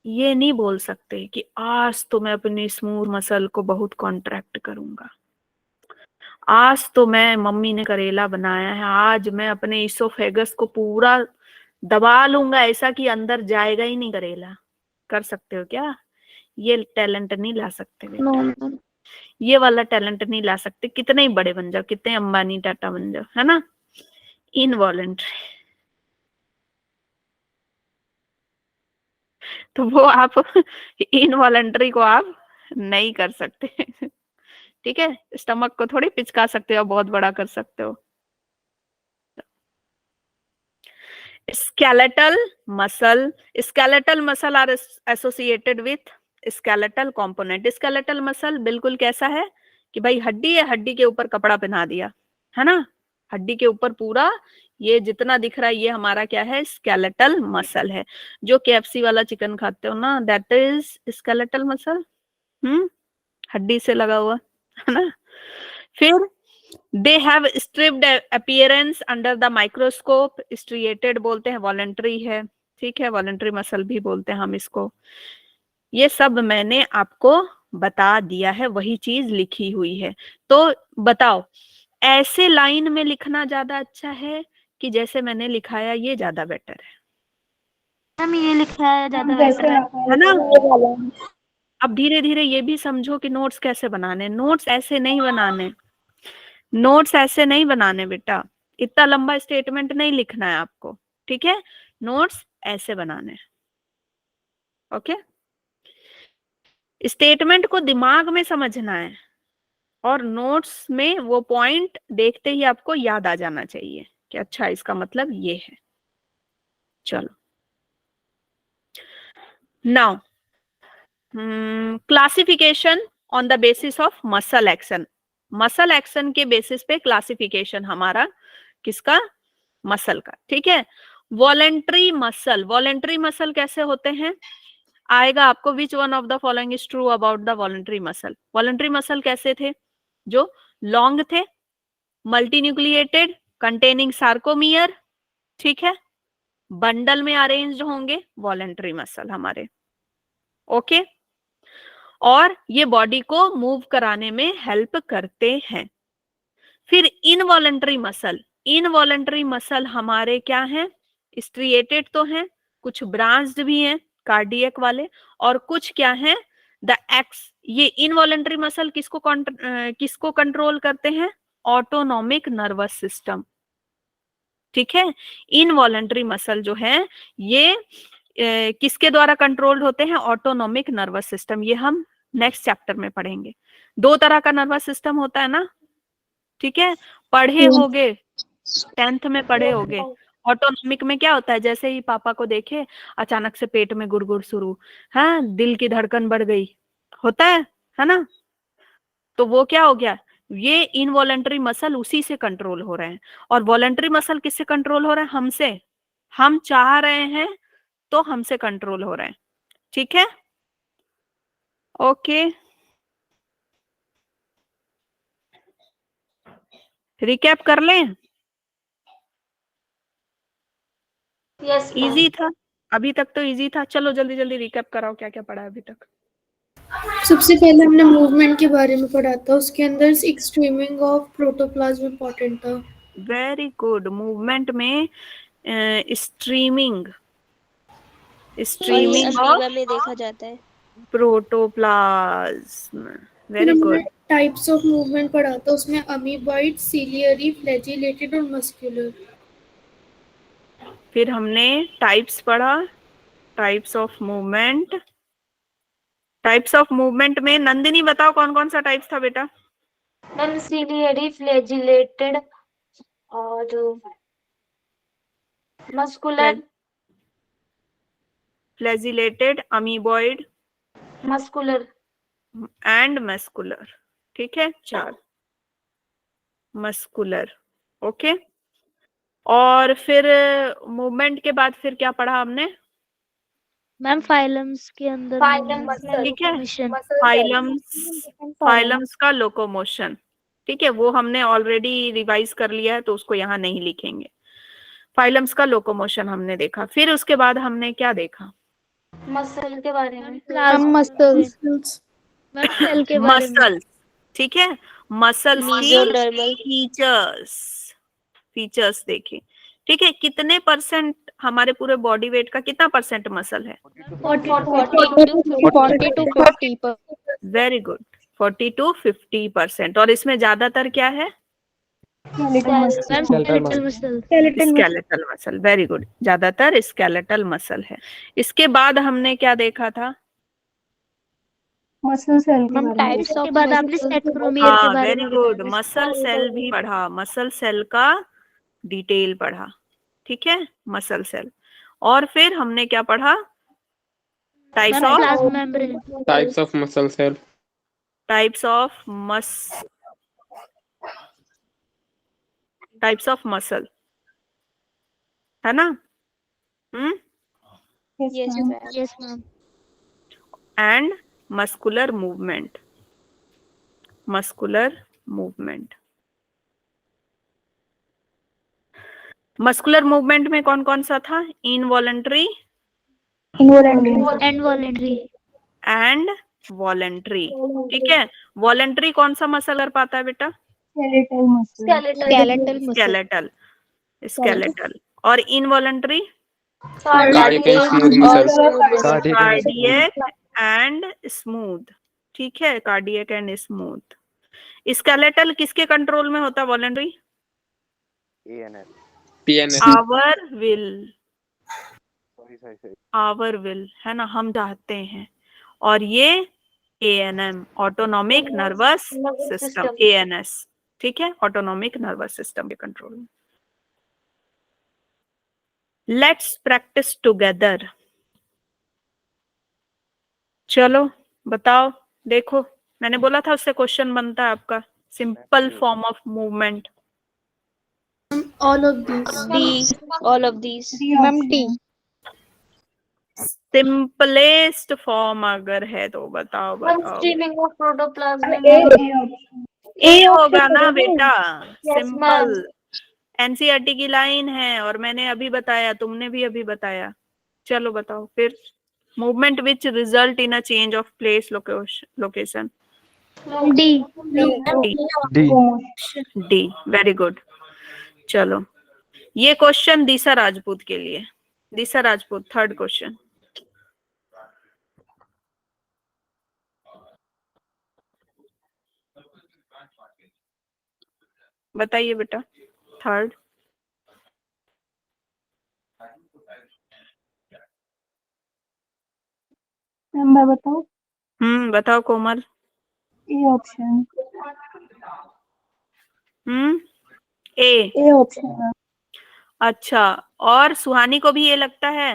ये नहीं बोल सकते कि आज तो मैं अपनी स्मूथ मसल को बहुत कॉन्ट्रैक्ट करूंगा, आज तो मैं, मम्मी ने करेला बनाया है, आज मैं अपने इसोफेगस को पूरा दबा लूंगा ऐसा कि अंदर जाएगा ही नहीं करेला। कर सकते हो क्या? ये टैलेंट नहीं ला सकते बेटा। No ma'am. ये वाला टैलेंट नहीं ला सकते, कितने ही बड़े बन जाओ, कितने अंबानी टाटा बन जाओ, है ना। इनवॉलंटरी, तो वो आप इनवॉलंटरी को आप नहीं कर सकते। ठीक है, स्टमक को थोड़ी पिचका सकते हो, बहुत बड़ा कर सकते हो। skeletal muscle are associated with skeletal component। skeletal muscle बिल्कुल कैसा है कि भाई हड्डी है, हड्डी के ऊपर कपड़ा पहना दिया, है ना, हड्डी के ऊपर पूरा ये जितना दिख रहा है ये हमारा क्या है, स्केलेटल मसल है। जो KFC वाला चिकन खाते हो ना, दैट इज स्केलेटल मसल, हड्डी से लगा हुआ, है ना। फिर they have striped appearance under the microscope, striated बोलते हैं, वॉलंटरी है, ठीक है, वॉलंटरी मसल भी बोलते हैं हम इसको। ये सब मैंने आपको बता दिया है, वही चीज लिखी हुई है। तो बताओ, ऐसे लाइन में लिखना ज्यादा अच्छा है कि जैसे मैंने लिखाया ये ज्यादा बेटर है? मैम ये लिखा है ज्यादा जैसे बेटर है। है ना। ये वाला है। अब धीरे धीरे ये भी समझो कि नोट्स कैसे बनाने। नोट्स ऐसे नहीं बनाने, नोट्स ऐसे नहीं बनाने बेटा, इतना लंबा स्टेटमेंट नहीं लिखना है आपको, ठीक है। नोट्स ऐसे बनाने, ओके। स्टेटमेंट को दिमाग में समझना है और नोट्स में वो पॉइंट देखते ही आपको याद आ जाना चाहिए कि अच्छा इसका मतलब ये है। चलो, now classification on the basis of muscle action. Muscle action के बेसिस पे क्लासिफिकेशन हमारा किसका, मसल का, ठीक है। वॉलेंट्री मसल, वॉलेंट्री मसल कैसे होते हैं आएगा आपको, which one of the following is true about the voluntary muscle. Voluntary muscle कैसे थे, जो लॉन्ग थे, मल्टीन्यूक्लिएटेड, कंटेनिंग सार्कोमियर, ठीक है, बंडल में अरेंज्ड होंगे वॉलेंट्री मसल हमारे, ओके। और ये बॉडी को मूव कराने में हेल्प करते हैं। फिर इनवॉलेंट्री मसल, इनवॉलेंट्री मसल हमारे क्या हैं, स्ट्रिएटेड तो हैं, कुछ ब्रांच्ड भी हैं कार्डियक वाले, और कुछ क्या हैं, द एक्स। ये इनवॉलेंट्री मसल किसको कंट्रोल करते हैं, ऑटोनॉमिक नर्वस सिस्टम, ठीक है। इनवॉलेंट्री मसल जो है ये किसके द्वारा कंट्रोल्ड होते हैं, ऑटोनॉमिक नर्वस सिस्टम। ये हम नेक्स्ट चैप्टर में पढ़ेंगे। दो तरह का नर्वस सिस्टम होता है ना, ठीक है, पढ़े होगे, 10th में पढ़े होगे। ऑटोनॉमिक में क्या होता है, जैसे ही पापा को देखे अचानक से पेट में गुड़गुड़ शुरू, हाँ, दिल की धड़कन बढ़ गई, होता है ना। तो वो क्या हो गया, ये इनवॉलेंटरी मसल उसी से कंट्रोल हो रहे हैं। और वॉलेंटरी मसल किससे कंट्रोल हो रहे हैं, हमसे, हम चाह रहे हैं तो हमसे कंट्रोल हो रहे हैं, ठीक है, ओके। रिकैप कर लें, यस इजी था अभी तक, तो इजी था। चलो जल्दी जल्दी रिकैप कराओ, क्या क्या पढ़ा है अभी तक। सबसे पहले हमने मूवमेंट के बारे में पढ़ा था, उसके अंदर एक स्ट्रीमिंग ऑफ प्रोटोप्लाज्म इम्पोर्टेंट था। Very good. मूवमेंट में स्ट्रीमिंग, स्ट्रीमिंग ऑफ अमीबा में देखा जाता है। प्रोटोप्लाज्म, फिर वेरी हमने गुड। टाइप्स ऑफ मूवमेंट पढ़ा था, उसमें अमीबॉइड, सीलियरी, फ्लैजिलेटेड और मस्कुलर। फिर हमने टाइप्स पढ़ा, types of movement, types of movement में नंदिनी बताओ कौन कौन सा टाइप्स था बेटा? मैम सीलियरी, फ्लैजिलेटेड और muscular, flagellated, amoeboid muscular. And muscular. ठीक है, 4 मस्कुलर। ओके, और फिर मूवमेंट के बाद फिर क्या पढ़ा हमने? मैम फाइलम्स के अंदर ठीक है, मिशन। फाइलम्स का लोकोमोशन। ठीक है, वो हमने ऑलरेडी रिवाइज कर लिया है तो उसको यहाँ नहीं लिखेंगे। फाइलम्स का लोकोमोशन हमने देखा। फिर उसके बाद हमने क्या देखा? मसल के बारे में, मसल्स मैम सेल के बारे में। मसल्स। ठीक है, मसल्स की Mesodermal. फीचर्स देखे। ठीक है, कितने % हमारे पूरे बॉडी वेट का कितना % मसल है? 40 to 50%। Very good, 40 to 50%। और इसमें ज्यादातर क्या है? Ma'am skeletal muscle. Skeletal muscle. Very good, ज्यादातर स्केलेटल मसल है। इसके बाद हमने क्या देखा था? मसल सेल के मैम बारे में। टाइप्स के बाद आपने सेंट्रोमियर के हाँ, बारे वेरी में गुड, बताया। मसल सेल भी पढ़ा, मसल सेल का डिटेल पढ़ा। ठीक है, मसल सेल। और फिर हमने क्या पढ़ा? Types ma'am of plasma membrane. Types of muscle cell. Types of muscle, है ना? Yes, ma'am. ma'am. Yes ma'am. And muscular movement. Muscular movement में कौन कौन सा था? Involuntary Involuntary. And voluntary. And voluntary. ठीक है, वॉलेंट्री कौन सा मसल कर पाता है बेटा? Skeletal muscle. स्केलेटल। और involuntary? Cardiac and smooth muscles. Cardiac and smooth. ठीक है, कार्डियक एंड स्मूथ। स्केलेटल किसके कंट्रोल में होता है? वॉलेंट्री? PNS. आवर विल, है ना, हम चाहते हैं। और ये ANM, autonomic nervous system, ANS। ठीक है, ऑटोनॉमिक नर्वस सिस्टम के कंट्रोल में। Let's practice together. चलो बताओ, देखो मैंने बोला था उससे क्वेश्चन बनता है आपका। Simple form of movement. All of these. D. All of these. Ma'am, D. Simplest form अगर है तो बताओ। Streaming of protoplasm. ए होगा ना बेटा, Yes, सिंपल। NCERT की लाइन है और मैंने अभी बताया, तुमने भी अभी बताया। चलो बताओ फिर। Movement which result in a change of place location. D. D, very good. चलो, ये क्वेश्चन दिशा राजपूत के लिए। दिशा राजपूत, 3rd क्वेश्चन। बताइए बेटा, 3rd। मैम मैं बताऊं? बताओ कोमल। A option. A option. अच्छा, और सुहानी को भी ये लगता है?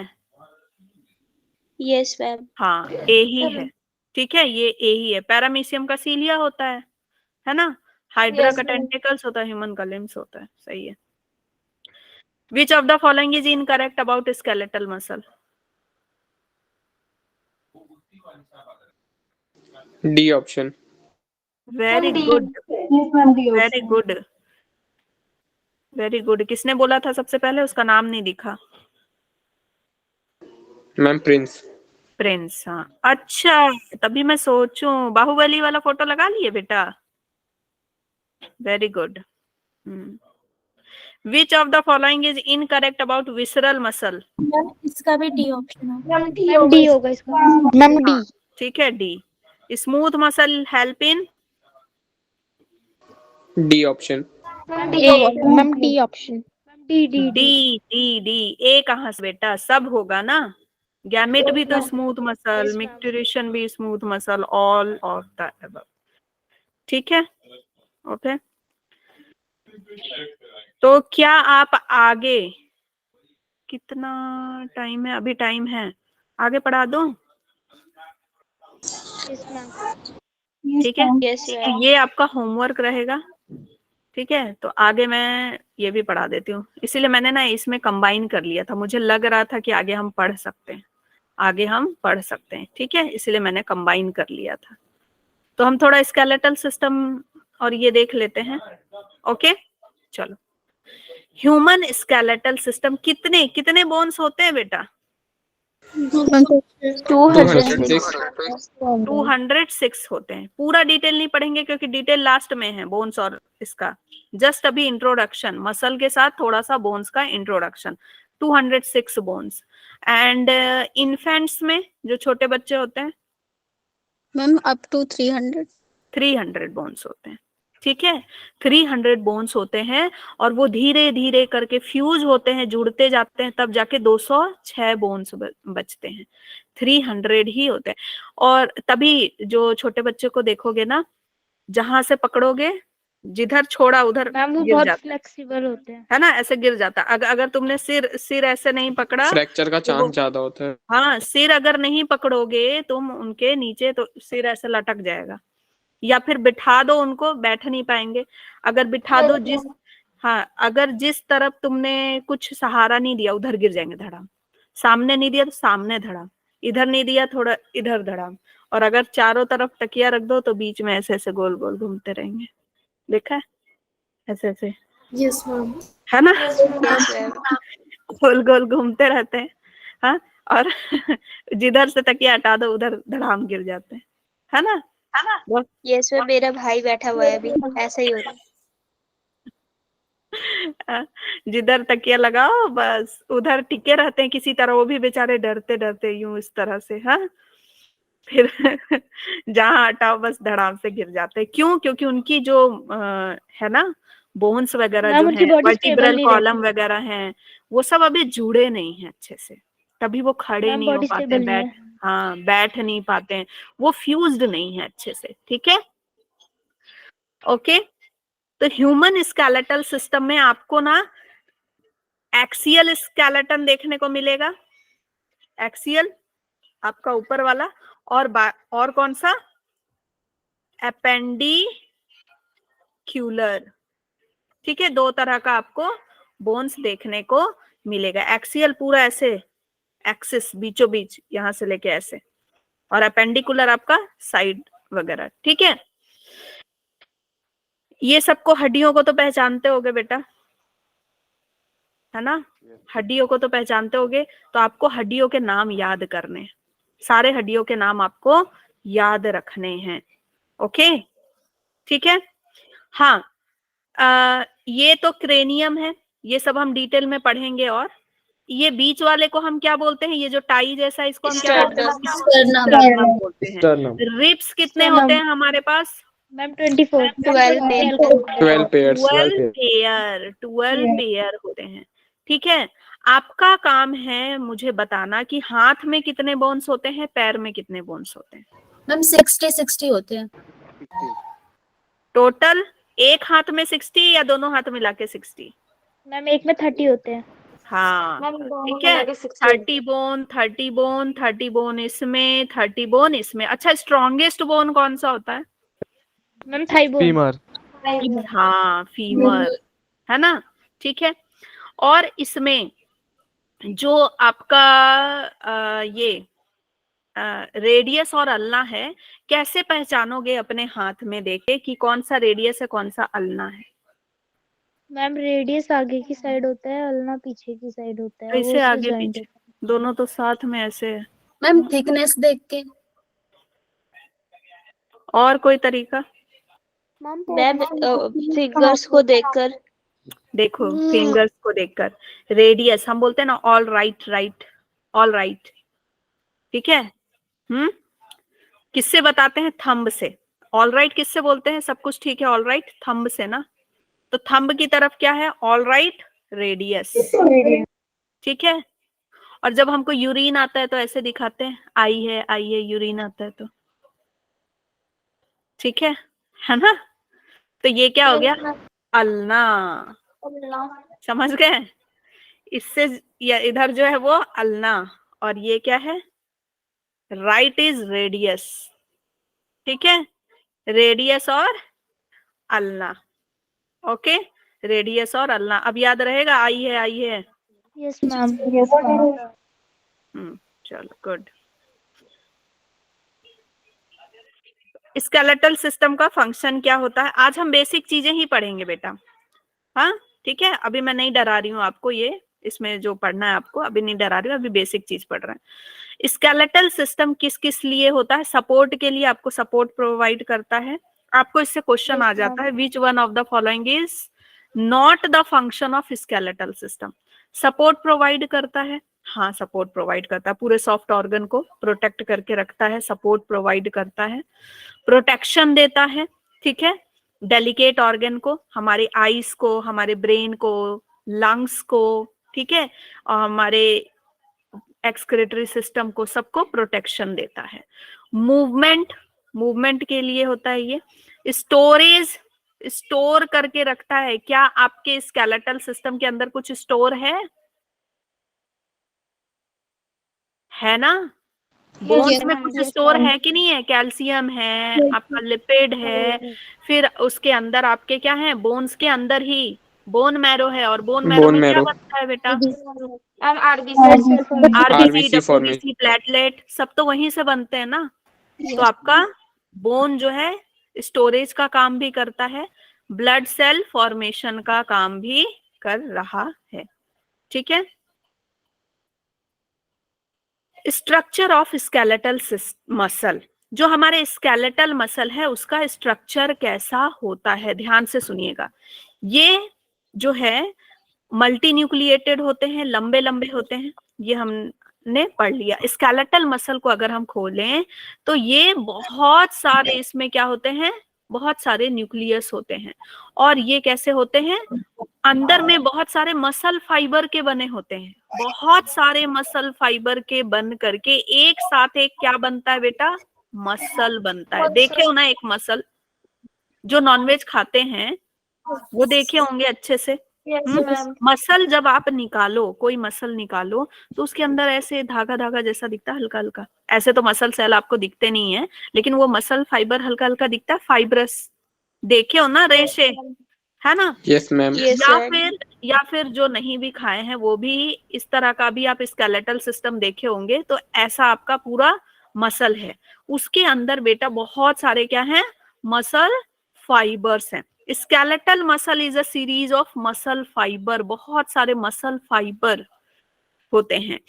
Yes, ma'am. हाँ, ए ही है। ठीक है, ये ए ही है। पैरामीशियम का सीलिया होता है ना? हाइड्रा का टेंटिकल्स होता है, ह्यूमन का लिम्स होता है। सही है। विच of the following is incorrect about skeletal muscle? D option. Very good, Yes, ma'am, D very option. Good, very good. किसने बोला था सबसे पहले? उसका नाम नहीं दिखा। Ma'am, Prince. प्रिंस, हाँ। अच्छा, तभी मैं सोचूं, बाहुबली वाला फोटो लगा लिए बेटा? Very good. Which of the following is incorrect about visceral muscle? Ma'am इसका भी डी ऑप्शन है। डी होगा इसका। Ma'am D. ठीक है, D. Smooth muscle help in? D option. Ma'am D option. D D D D D. A कहाँ से बेटा? सब होगा ना, गैमेट भी तो स्मूथ मसल, Yes, ma'am. मिक्टुरेशन भी smooth muscle, all of the above. ठीक है, ओके। तो क्या आप आगे, कितना टाइम है? अभी टाइम है, आगे पढ़ा दूं? Yes, ma'am. ठीक है, यस मैम। ये आपका होमवर्क रहेगा। ठीक है, तो आगे मैं ये भी पढ़ा देती हूँ, इसीलिए मैंने ना इसमें कंबाइन कर लिया था, मुझे लग रहा था कि आगे हम पढ़ सकते हैं, आगे हम पढ़ सकते हैं। ठीक है, इसलिए मैंने कंबाइन कर लिया था। तो हम थोड़ा स्केलेटल सिस्टम और ये देख लेते हैं। ओके, चलो। ह्यूमन स्केलेटल सिस्टम, कितने कितने बोन्स होते हैं बेटा? 206। 206 होते हैं। पूरा डिटेल नहीं पढ़ेंगे क्योंकि डिटेल लास्ट में है, बोन्स और इसका। जस्ट अभी इंट्रोडक्शन, मसल के साथ थोड़ा सा बोन्स का इंट्रोडक्शन। 206 बोन्स। एंड इन्फेंट्स में जो छोटे बच्चे होते हैं मैम अप टू 300 बोन्स होते हैं। ठीक है, 300 बोन्स होते हैं और वो धीरे धीरे करके फ्यूज होते हैं, जुड़ते जाते हैं, तब जाके 206 बोन्स बचते हैं। 300 ही होते हैं। और तभी जो छोटे बच्चे को देखोगे ना, जहां से पकड़ोगे, जिधर छोड़ा उधर मैम वो गिर बहुत जाता फ्लेक्सिबल होते हैं। है ना, ऐसे गिर जाता। अगर तुमने सिर ऐसे नहीं पकड़ा, फ्रैक्चर का तो चांस ज्यादा होता है। हाँ, सिर अगर नहीं पकड़ोगे तुम उनके नीचे, तो सिर ऐसे लटक जाएगा। या फिर बिठा दो उनको, बैठ नहीं पाएंगे। अगर बिठा दो अगर जिस तरफ तुमने कुछ सहारा नहीं दिया, उधर गिर जाएंगे धड़ाम। सामने नहीं दिया तो सामने धड़ाम, इधर नहीं दिया थोड़ा इधर धड़ाम। और अगर चारों तरफ तकिया रख दो तो बीच में ऐसे ऐसे गोल गोल घूमते रहेंगे। देखा है, ऐसे ऐसे, यस मैम। है ना, यस मैम। गोल गोल घूमते रहते हैं। हाँ, और जिधर से तकिया हटा दो उधर धड़ाम गिर जाते हैं, है ना। यस मैम, मेरा भाई बैठा हुआ है अभी, ऐसा ही हो रहा है। जिधर तकिया लगाओ बस उधर टिके रहते हैं किसी तरह, वो भी बेचारे डरते डरते यूं इस तरह से। हाँ, फिर जहां हटाओ बस धड़ाम से गिर जाते हैं। क्यों? क्योंकि उनकी जो है ना, बोन्स वगैरह मैम जो उनकी है, बॉडी स्टेबल वर्टिब्रल नहीं कॉलम रहती। वगैरह हैं, वो सब अभी जुड़े नहीं हैं अच्छे से, तभी वो खड़े मैम नहीं हो बॉडी पाते स्टेबल नहीं है। हाँ, बैठ नहीं पाते हैं, वो फ्यूज्ड नहीं है अच्छे से। ठीक है, ओके। तो ह्यूमन स्केलेटल सिस्टम में आपको ना एक्सियल स्केलेटन देखने को मिलेगा। एक्सियल आपका ऊपर वाला, और कौन सा? एपेंडिक्यूलर। ठीक है, दो तरह का आपको बोन्स देखने को मिलेगा। एक्सियल पूरा ऐसे एक्सिस बीचों बीच, यहां से लेके ऐसे, और एपेंडिकुलर आपका साइड वगैरह। ठीक है, ये सबको, हड्डियों को तो पहचानते होगे बेटा, है ना, हड्डियों को तो पहचानते होगे। तो आपको हड्डियों के नाम याद करने, सारे हड्डियों के नाम आपको याद रखने हैं। ओके, ठीक है। हाँ, ये तो क्रेनियम है, ये सब हम डिटेल में पढ़ेंगे। और ये बीच वाले को हम क्या बोलते हैं? ये जो टाई जैसा, इसको हम क्या बोलते हैं? स्टर्नम बोलते हैं। Sternum. रिब्स कितने होते हैं हमारे पास? मैम 24। 12 पेयर। 12 pairs. 12 पेयर होते हैं। ठीक है, आपका काम है मुझे बताना कि हाथ में कितने बोन्स होते हैं, पैर में कितने बोन्स होते हैं। मैम 60 होते हैं टोटल एक हाथ में 60 या दोनों हाथ मिला के 60? मैम एक में 30 होते हैं। हाँ, ठीक है, 30 बोन 30 बोन 30 बोन इसमें, 30 बोन इसमें। अच्छा, स्ट्रॉन्गेस्ट बोन कौन सा होता है? Ma'am thigh bone. फीमर। हाँ, फीमर, है ना। ठीक है, और इसमें जो आपका ये रेडियस और अल्ना है, कैसे पहचानोगे अपने हाथ में देखे कि कौन सा रेडियस है कौन सा अल्ना है? मैम रेडियस आगे की साइड होता है, अल्ना पीछे की साइड होता है। तो वो इसे उससे आगे joint पीछे, होता है। दोनों तो साथ में ऐसे है। मैम थिकनेस देख के। और कोई तरीका? मैम फिंगर्स को देखकर। देखो, फिंगर्स को देखकर रेडियस हम बोलते हैं ना, ऑल राइट, ऑल राइट। ठीक है, किससे बताते हैं? थंब से। ऑल राइट किससे बोलते हैं? सब कुछ ठीक है, ऑल राइट थंब से ना। तो थंब की तरफ क्या है? All right radius. ठीक है, और जब हमको यूरिन आता है तो ऐसे दिखाते हैं, आई है, यूरिन आता है तो, ठीक है ना। तो ये क्या हो गया, अल्ना, समझ गए। इससे इधर जो है वो अल्ना, और ये क्या है, राइट इज रेडियस, ठीक है, रेडियस और अल्ना, ओके, रेडियस और अल्ना। अब याद रहेगा, आई है। Yes ma'am. Yes ma'am. चलो गुड। स्केलेटल सिस्टम का फंक्शन क्या होता है, आज हम बेसिक चीजें ही पढ़ेंगे बेटा, हाँ ठीक है। अभी मैं नहीं डरा रही हूँ आपको, ये इसमें जो पढ़ना है आपको अभी नहीं डरा रही हूँ, अभी बेसिक चीज पढ़ रहे हैं। स्केलेटल सिस्टम किस किस लिए होता है, सपोर्ट के लिए, आपको सपोर्ट प्रोवाइड करता है। आपको इससे क्वेश्चन आ जाता है, which one of the following is not the function of skeletal system. Support provide करता है, हाँ सपोर्ट प्रोवाइड करता है, पूरे सॉफ्ट ऑर्गन को प्रोटेक्ट करके रखता है, सपोर्ट प्रोवाइड करता है, प्रोटेक्शन देता है, ठीक है, डेलिकेट ऑर्गन को, हमारे आईज को, हमारे ब्रेन को, लंग्स को, ठीक है, और हमारे एक्सक्रीटरी सिस्टम को, सबको प्रोटेक्शन देता है। मूवमेंट के लिए होता है ये। स्टोरेज, स्टोर करके रखता है। क्या आपके स्केलेटल सिस्टम के अंदर कुछ स्टोर है ना, बोन्स में कुछ स्टोर है कि नहीं है, कैल्शियम है, आपका लिपिड है, फिर उसके अंदर आपके क्या है, बोन्स के अंदर ही बोन मैरो है, और बोन मैरो में क्या बनता है बेटा, आरबीसी, डब्ल्यूबीसी, प्लेटलेट, सब तो वहीं से बनते हैं ना। तो आपका बोन जो है स्टोरेज का काम भी करता है, ब्लड सेल फॉर्मेशन का काम भी कर रहा है, ठीक है। स्ट्रक्चर ऑफ स्केलेटल मसल, जो हमारे स्केलेटल मसल है उसका स्ट्रक्चर कैसा होता है, ध्यान से सुनिएगा। ये जो है मल्टी न्यूक्लिएटेड होते हैं, लंबे लंबे होते हैं, ये हमने पढ़ लिया। स्केलेटल मसल को अगर हम खोलें तो ये बहुत सारे, इसमें क्या होते हैं, बहुत सारे न्यूक्लियस होते हैं, और ये कैसे होते हैं, अंदर में बहुत सारे मसल फाइबर के बने होते हैं, बहुत सारे मसल फाइबर के बन करके एक साथ एक क्या बनता है बेटा, मसल बनता है। देखे हो ना एक मसल, जो नॉनवेज खाते हैं वो देखे होंगे अच्छे से। मसल जब आप निकालो, कोई मसल निकालो तो उसके अंदर ऐसे धागा धागा जैसा दिखता है, हल्का हल्का, ऐसे तो मसल सेल आपको दिखते नहीं है, लेकिन वो मसल फाइबर हल्का हल्का दिखता है, फाइब्रस, देखे हो ना, रेशे, है ना। Yes ma'am. या फिर जो नहीं भी खाए हैं वो भी इस तरह का भी आप स्केलेटल सिस्टम देखे होंगे, तो ऐसा आपका पूरा मसल है, उसके अंदर बेटा बहुत सारे क्या हैं, मसल फाइबर्स हैं। Skeletal muscle is a series of muscle fibre, बहुत सारे मसल फाइबर होते हैं।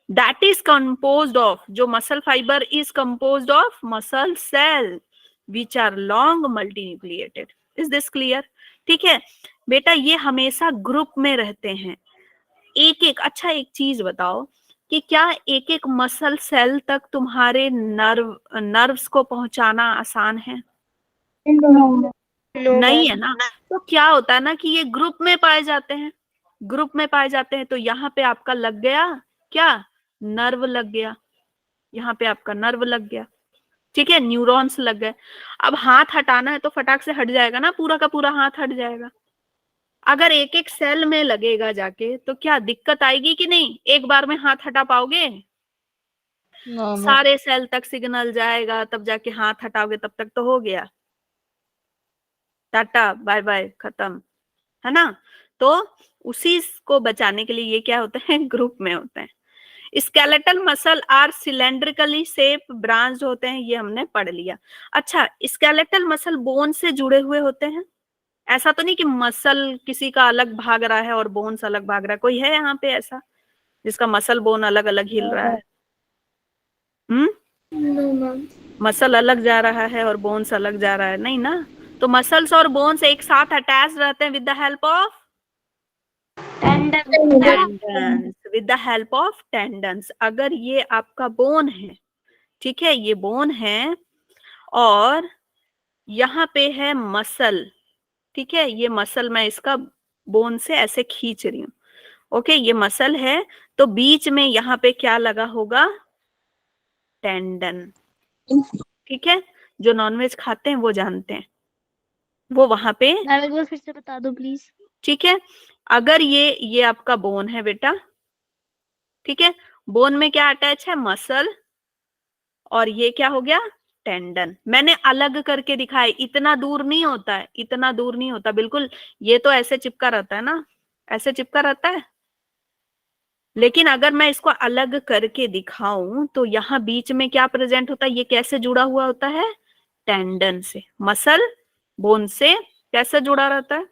दैट इज कंपोज्ड ऑफ, जो muscle fibre is composed of muscle cell which are long multinucleated. Is this clear, ठीक है बेटा। ये हमेशा ग्रुप में रहते हैं, एक एक। अच्छा एक चीज बताओ कि क्या एक एक मसल सेल तक तुम्हारे नर्व्स को पहुंचाना आसान है? नहीं है ना। तो क्या होता है ना कि ये ग्रुप में पाए जाते हैं, ग्रुप में पाए जाते हैं। तो यहाँ पे आपका लग गया क्या, नर्व लग गया, यहाँ पे आपका नर्व लग गया, ठीक है, न्यूरॉन्स लग गए। अब हाथ हटाना है तो फटाक से हट जाएगा ना, पूरा का पूरा हाथ हट जाएगा। अगर एक एक सेल में लगेगा जाके तो क्या दिक्कत आएगी कि नहीं, एक बार में हाथ हटा पाओगे? सारे सेल तक सिग्नल जाएगा तब जाके हाथ हटाओगे, तब तक तो हो गया, टाटा बाय बाय, खत्म, है ना। तो उसी को बचाने के लिए ये क्या होता है, ग्रुप में होते हैं। Skeletal muscle are cylindrically shape branch होते हैं, ये हमने पढ़ लिया। अच्छा, स्केलेटल मसल बोन से जुड़े हुए होते हैं, ऐसा तो नहीं कि मसल किसी का अलग भाग रहा है और बोन्स अलग भाग रहा है। कोई है यहाँ पे ऐसा जिसका मसल बोन अलग अलग हिल रहा है? मसल अलग जा रहा है और बोन्स अलग जा रहा है, नहीं ना। तो मसल्स और बोन्स एक साथ अटैच रहते हैं with the help of tendons, with the help of tendons. अगर ये आपका बोन है, ठीक है, ये बोन है और यहाँ पे है मसल, ठीक है, ये मसल मैं इसका बोन से ऐसे खींच रही हूँ, ओके, ये मसल है, तो बीच में यहाँ पे क्या लगा होगा? टेंडन। ठीक है, जो नॉनवेज खाते हैं वो जानते हैं, वो वहां पे। मैम एक बार फिर से बता दो प्लीज। ठीक है, अगर ये आपका बोन है बेटा, ठीक है, बोन में क्या अटैच है? मसल, और ये क्या हो गया? टेंडन। मैंने अलग करके दिखाया, इतना दूर नहीं होता है, इतना दूर नहीं होता बिल्कुल, ये तो ऐसे चिपका रहता है ना, ऐसे चिपका रहता है। लेकिन अगर मैं इसको अलग करके दिखाऊं तो यहाँ बीच में क्या प्रेजेंट होता है? ये कैसे जुड़ा हुआ होता है? टेंडन से। मसल बोन से कैसे जुड़ा रहता है?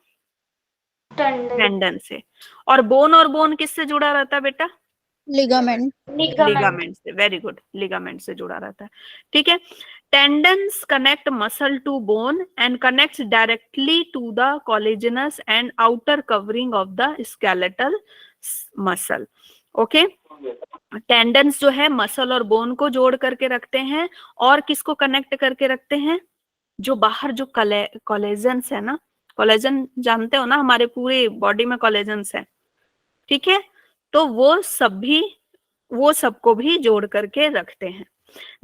टेंडन से। और बोन किससे जुड़ा रहता है बेटा? लिगामेंट। लिगामेंट से। वेरी गुड, लिगामेंट से जुड़ा रहता है। ठीक है, tendons connect muscle to bone and connects directly to the collagenous and outer covering of the skeletal muscle. Okay, tendons जो है मसल और बोन को जोड़ करके रखते हैं, और किसको कनेक्ट करके रखते हैं? जो बाहर जो कोलेजन्स है ना, कोलेजन जानते हो ना, हमारे पूरे बॉडी में कोलेजन्स है। ठीक है, तो वो सबको भी जोड़ करके रखते हैं।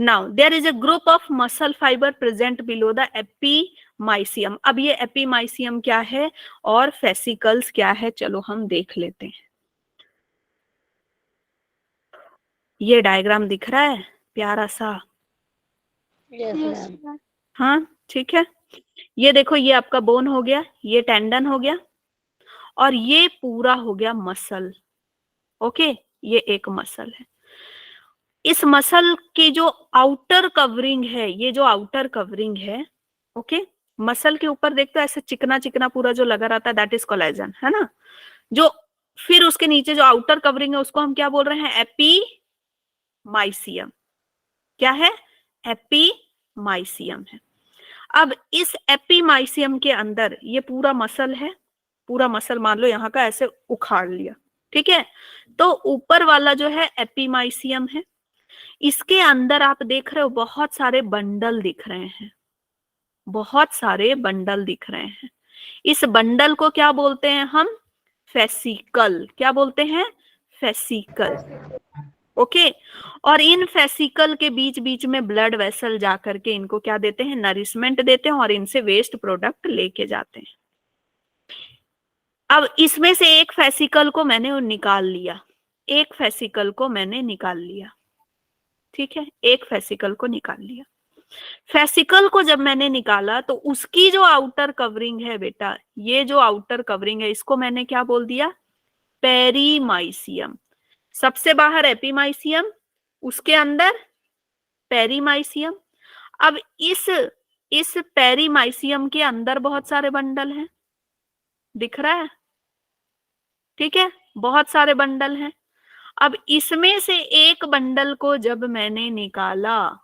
Now there is a group of muscle fibre present below the epimysium. अब ये एपीमाइसियम क्या है और फेसिकल्स क्या है, चलो हम देख लेते हैं। ये डायग्राम दिख रहा है प्यारा सा? हाँ, ठीक है, ये देखो, ये आपका बोन हो गया, ये टेंडन हो गया, और ये पूरा हो गया मसल। ओके, ये एक मसल है। इस मसल की जो आउटर कवरिंग है, ये जो आउटर कवरिंग है, ओके, मसल के ऊपर देखते हो ऐसे चिकना चिकना पूरा जो लगा रहता है, दैट इज कोलेजन, है ना। जो फिर उसके नीचे जो आउटर कवरिंग है उसको हम क्या बोल रहे हैं? एपीमाइसियम। क्या है? एपीमाइसियम है। अब इस एपीमाइसियम के अंदर ये पूरा मसल है, पूरा मसल मान लो यहाँ का ऐसे उखाड़ लिया, ठीक है, तो ऊपर वाला जो है एपीमाइसियम है। इसके अंदर आप देख रहे हो बहुत सारे बंडल दिख रहे हैं, बहुत सारे बंडल दिख रहे हैं। इस बंडल को क्या बोलते हैं हम? फेसिकल। क्या बोलते हैं? फेसिकल। ओके, और इन फेसिकल के बीच बीच में ब्लड वेसल जा करके इनको क्या देते हैं? नरिशमेंट देते हैं, और इनसे वेस्ट प्रोडक्ट लेके जाते हैं। अब इसमें से एक फेसिकल को मैंने निकाल लिया, एक फेसिकल को मैंने निकाल लिया, ठीक है, एक फेसिकल को निकाल लिया। फेसिकल को जब मैंने निकाला तो उसकी जो आउटर कवरिंग है बेटा, ये जो आउटर कवरिंग है, इसको मैंने क्या बोल दिया? पेरीमाइसियम। सबसे बाहर एपीमाइसियम, उसके अंदर पेरीमाइसियम। अब इस पेरीमाइसियम के अंदर बहुत सारे बंडल हैं, दिख रहा है? ठीक है, बहुत सारे बंडल हैं। अब इसमें से एक बंडल को जब मैंने निकाला,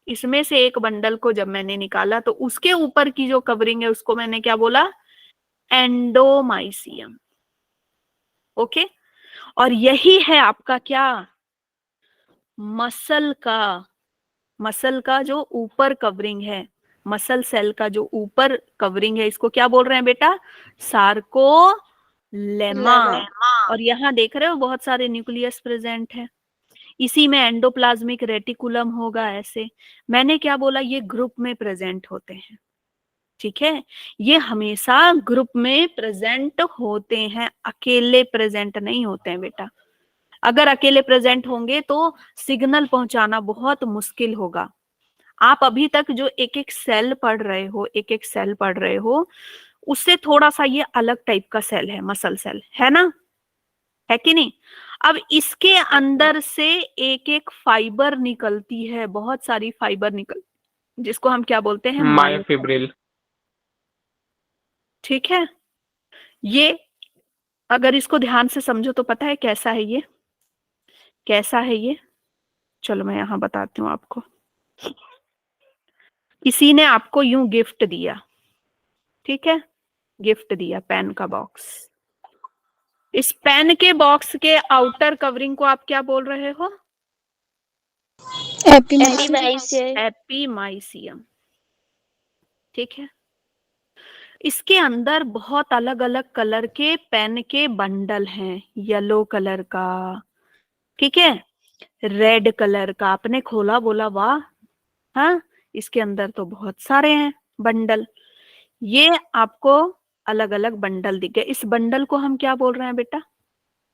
इसमें से एक बंडल को जब मैंने निकाला तो उसके ऊपर की जो कवरिंग है उसको मैंने क्या बोला? एंडोमाइसियम। ओके, और यही है आपका क्या? मसल का जो ऊपर कवरिंग है, मसल सेल का जो ऊपर कवरिंग है, इसको क्या बोल रहे हैं बेटा? सार्कोलेमा। और यहाँ देख रहे हो बहुत सारे न्यूक्लियस प्रेजेंट है, इसी में एंडोप्लाज्मिक रेटिकुलम होगा। ऐसे मैंने क्या बोला? ये ग्रुप में प्रेजेंट होते हैं, ठीक है, ये हमेशा ग्रुप में प्रेजेंट होते हैं, अकेले प्रेजेंट नहीं होते हैं बेटा। अगर अकेले प्रेजेंट होंगे तो सिग्नल पहुंचाना बहुत मुश्किल होगा। आप अभी तक जो एक एक सेल पढ़ रहे हो, एक एक सेल पढ़ रहे हो, उससे थोड़ा सा ये अलग टाइप का सेल है, मसल सेल, है ना, है कि नहीं? अब इसके अंदर से एक एक फाइबर निकलती है, बहुत सारी फाइबर निकल, जिसको हम क्या बोलते हैं? मायोफिब्रिल। ठीक है, ये अगर इसको ध्यान से समझो तो पता है कैसा है ये, कैसा है ये? चलो मैं यहां बताती हूँ आपको। किसी ने आपको यूं गिफ्ट दिया, ठीक है, गिफ्ट दिया पेन का बॉक्स। इस पेन के बॉक्स के आउटर कवरिंग को आप क्या बोल रहे हो? एपीमाइसियम। एपीमाइसियम। ठीक है, इसके अंदर बहुत अलग अलग कलर के पेन के बंडल हैं। येलो कलर का, ठीक है, रेड कलर का। आपने खोला, बोला वाह, हाँ, इसके अंदर तो बहुत सारे हैं बंडल। ये आपको अलग अलग बंडल दिख गए। इस बंडल को हम क्या बोल रहे हैं बेटा?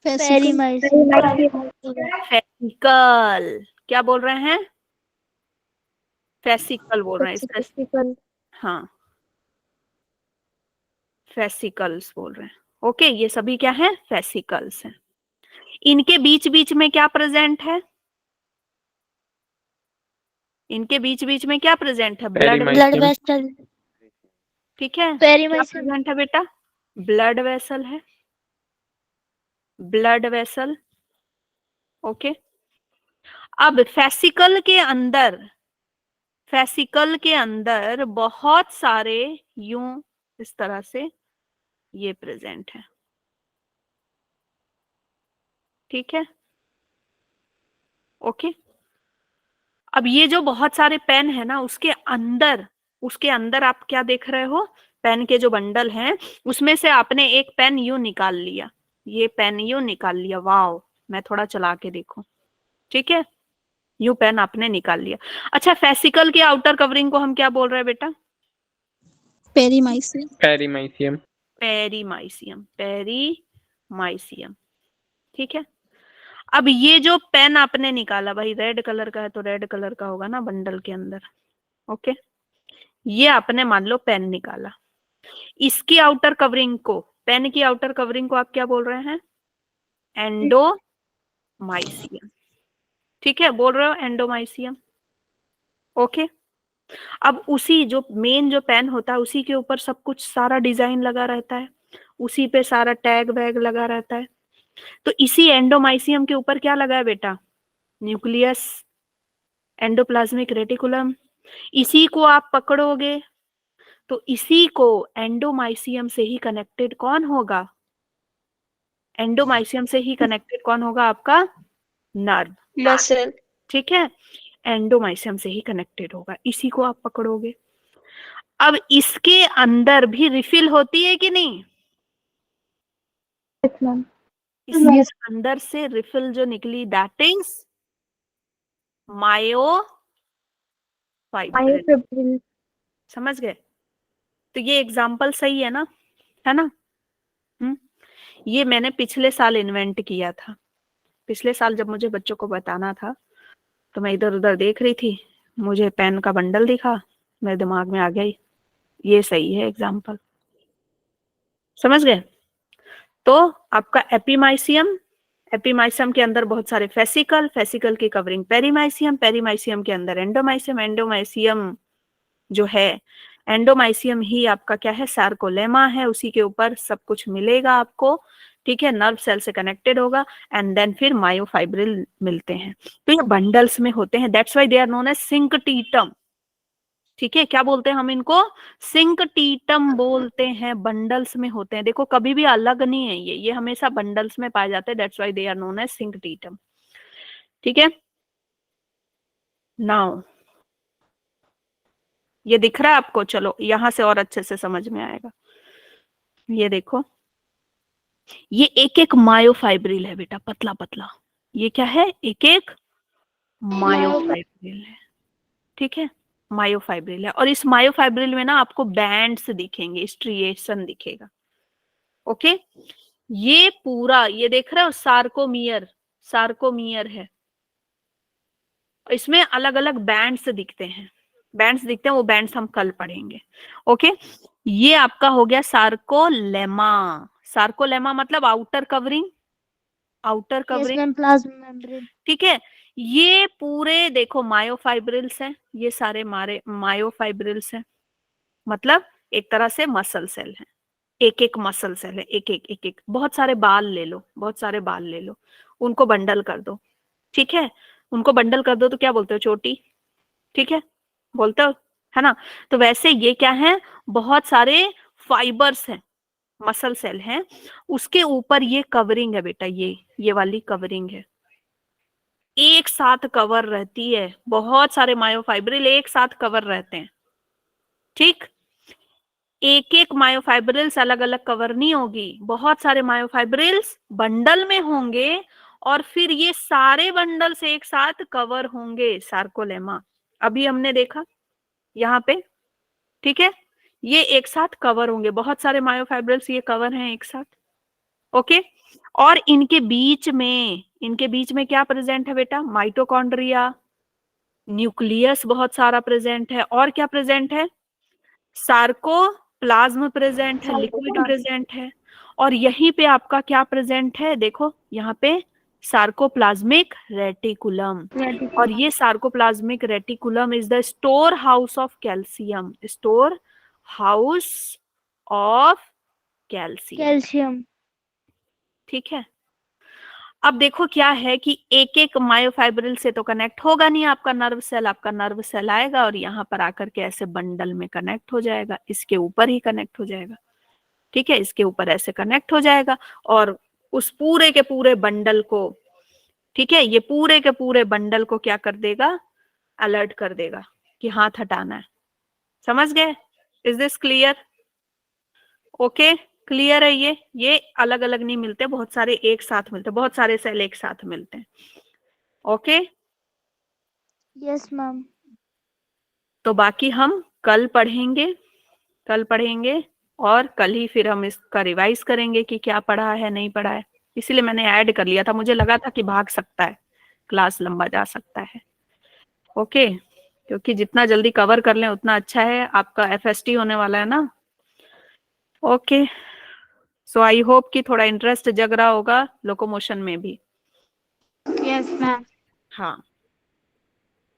पेरीमाइसिन। फेसिकल। क्या बोल रहे हैं? फेसिकल बोल रहे हैं इसका। Physical. हाँ, फेसिकल्स बोल रहे हैं। ओके, ये सभी क्या है? फेसिकल्स हैं। इनके बीच बीच में क्या प्रेजेंट है? इनके बीच बीच में क्या प्रेजेंट है? Blood Perimysium. वेसल. ठीक है, क्या पेरीमाइसिन। प्रेजेंट है बेटा? ब्लड वेसल है, ब्लड वेसल। ओके, अब फेसिकल के अंदर बहुत सारे यूं इस तरह से ये प्रेजेंट है। ठीक है, ओके। अब ये जो बहुत सारे पेन है ना, उसके अंदर आप क्या देख रहे हो? पेन के जो बंडल हैं, उसमें से आपने एक पेन यूं निकाल लिया। ये पेन यूं निकाल लिया। वाओ, मैं थोड़ा चला के देखूं। ठीक है, यूं पेन आपने निकाल लिया। अच्छा, फेसिकल के आउटर कवरिंग को हम क्या बोल रहे हैं बेटा? पेरीमाइसिन। Perimysium. पेरीमाइसियम। ठीक है, अब ये जो पेन आपने निकाला, भाई रेड कलर का है तो रेड कलर का होगा ना बंडल के अंदर। ओके, ये आपने मान लो पेन निकाला। इसकी आउटर कवरिंग को, पेन की आउटर कवरिंग को आप क्या बोल रहे हैं? एंडोमाइसियम। ठीक है, बोल रहे हो एंडोमाइसियम। ओके, अब उसी जो मेन जो पेन होता है, उसी के ऊपर सब कुछ सारा डिजाइन लगा रहता है, उसी पे सारा टैग वैग लगा रहता है। तो इसी एंडोमाइसियम के ऊपर क्या लगा है बेटा? Nucleus, endoplasmic reticulum. इसी को आप पकड़ोगे तो इसी को एंडोमाइसियम से ही कनेक्टेड कौन होगा? एंडोमाइसियम से ही कनेक्टेड कौन होगा? आपका नर्व। मसल. ठीक है, एंडोमाइसियम से ही कनेक्टेड होगा, इसी को आप पकड़ोगे। अब इसके अंदर भी रिफिल होती है कि नहीं? इसके अंदर से रिफिल जो निकली, दैट इज मायोफाइब्रिल। समझ गए? तो ये एग्जाम्पल सही है ना? है ना? ये मैंने पिछले साल इन्वेंट किया था। पिछले साल जब मुझे बच्चों को बताना था तो मैं इधर उधर देख रही थी, मुझे पेन का बंडल दिखा, मेरे दिमाग में आ गया ये सही है एग्जाम्पल। समझ गए? तो आपका एपीमाइसियम के अंदर बहुत सारे फेसिकल की कवरिंग पेरीमाइसियम के अंदर एंडोमाइसियम जो है, एंडोमाइसियम ही आपका क्या है? सार्कोलेमा है, उसी के ऊपर सब कुछ मिलेगा आपको। ठीक है, नर्व सेल से कनेक्टेड होगा एंड देन फिर मायोफाइब्रिल मिलते हैं। तो ये बंडल्स में होते हैं, that's why they are known as syncytium. ठीक है, क्या बोलते हैं हम इनको? सिंकटीटम बोलते हैं। बंडल्स में होते हैं, देखो कभी भी अलग नहीं है, ये हमेशा बंडल्स में पाए जाते हैं, that's why they are known as syncytium. ठीक है, नाउ ये दिख रहा है आपको? चलो यहां से और अच्छे से समझ में आएगा। ये देखो, ये एक एक मायोफाइब्रिल है बेटा, पतला पतला। ये क्या है? एक एक मायोफाइब्रिल है। ठीक है, मायोफाइब्रिल है, और इस मायोफाइब्रिल में ना आपको बैंड्स दिखेंगे, स्ट्रिएशन दिखेगा। ओके, ये पूरा, ये देख रहे हो सार्कोमियर है, इसमें अलग अलग बैंड्स दिखते हैं। वो बैंड्स हम कल पढ़ेंगे। ओके, ये आपका हो गया सार्कोलेमा मतलब आउटर कवरिंग। Plasma membrane. ठीक है, ये पूरे देखो मायोफाइब्रिल्स हैं, ये सारे मायोफाइब्रिल्स हैं, मतलब एक तरह से मसल सेल है, एक एक मसल सेल है, एक एक बहुत सारे बाल ले लो, उनको बंडल कर दो। ठीक है, उनको बंडल कर दो तो क्या बोलते हो? चोटी। ठीक है, बोलते हो, है ना? तो वैसे ये क्या है? बहुत सारे फाइबर्स हैं, मसल सेल हैं, उसके ऊपर ये कवरिंग है बेटा, ये वाली कवरिंग है, एक साथ कवर रहती है, बहुत सारे मायोफाइब्रिल एक साथ कवर रहते हैं। ठीक, एक एक मायोफाइब्रिल्स अलग अलग कवर नहीं होगी, बहुत सारे मायोफाइब्रिल्स बंडल में होंगे और फिर ये सारे बंडल्स एक साथ कवर होंगे, सार्कोलेमा। अभी हमने देखा यहाँ पे, ठीक है, ये एक साथ कवर होंगे, बहुत सारे मायोफाइब्रिल्स ये कवर हैं एक साथ। ओके, और इनके बीच में क्या प्रेजेंट है बेटा? माइटोकॉन्ड्रिया, न्यूक्लियस बहुत सारा प्रेजेंट है, और क्या प्रेजेंट है? सार्कोप्लाज्म प्रेजेंट है, लिक्विड प्रेजेंट है, और यहीं पे आपका क्या प्रेजेंट है? देखो यहाँ पे सार्कोप्लाज्मिक रेटिकुलम, और ये sarcoplasmic reticulum is the store house of calcium, store house of calcium. ठीक है, अब देखो क्या है कि एक एक मायोफाइब्रिल से तो कनेक्ट होगा नहीं आपका नर्व सेल, आपका नर्व सेल आएगा और यहाँ पर आकर के ऐसे बंडल में कनेक्ट हो जाएगा, इसके ऊपर ही कनेक्ट हो जाएगा, ठीक है, इसके ऊपर ऐसे कनेक्ट हो जाएगा और उस पूरे के पूरे बंडल को, ठीक है, ये पूरे के पूरे बंडल को क्या कर देगा? अलर्ट कर देगा कि हाथ हटाना है। समझ गए? Is this clear? Okay, clear है? ये अलग अलग नहीं मिलते, बहुत सारे एक साथ मिलते, बहुत सारे सेल एक साथ मिलते हैं। Okay, yes ma'am. तो बाकी हम कल पढ़ेंगे और कल ही फिर हम इसका रिवाइज करेंगे कि क्या पढ़ा है नहीं पढ़ा है। इसीलिए मैंने ऐड कर लिया था, मुझे लगा था कि भाग सकता है, क्लास लंबा जा सकता है। ओके, क्योंकि जितना जल्दी कवर कर लें उतना अच्छा है, आपका FST होने वाला है ना। ओके, सो आई होप कि थोड़ा इंटरेस्ट जग रहा होगा लोकोमोशन में भी। Yes ma'am. हाँ,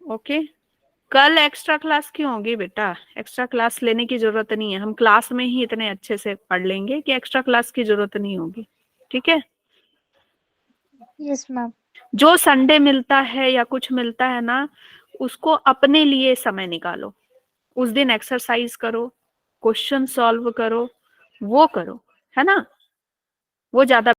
ओके, कल एक्स्ट्रा क्लास क्यों होगी बेटा? एक्स्ट्रा क्लास लेने की जरूरत नहीं है, हम क्लास में ही इतने अच्छे से पढ़ लेंगे कि एक्स्ट्रा क्लास की जरूरत नहीं होगी। ठीक है, यस मैम। जो संडे मिलता है या कुछ मिलता है ना, उसको अपने लिए समय निकालो, उस दिन एक्सरसाइज करो, क्वेश्चन सॉल्व करो, वो करो, है ना, वो ज्यादा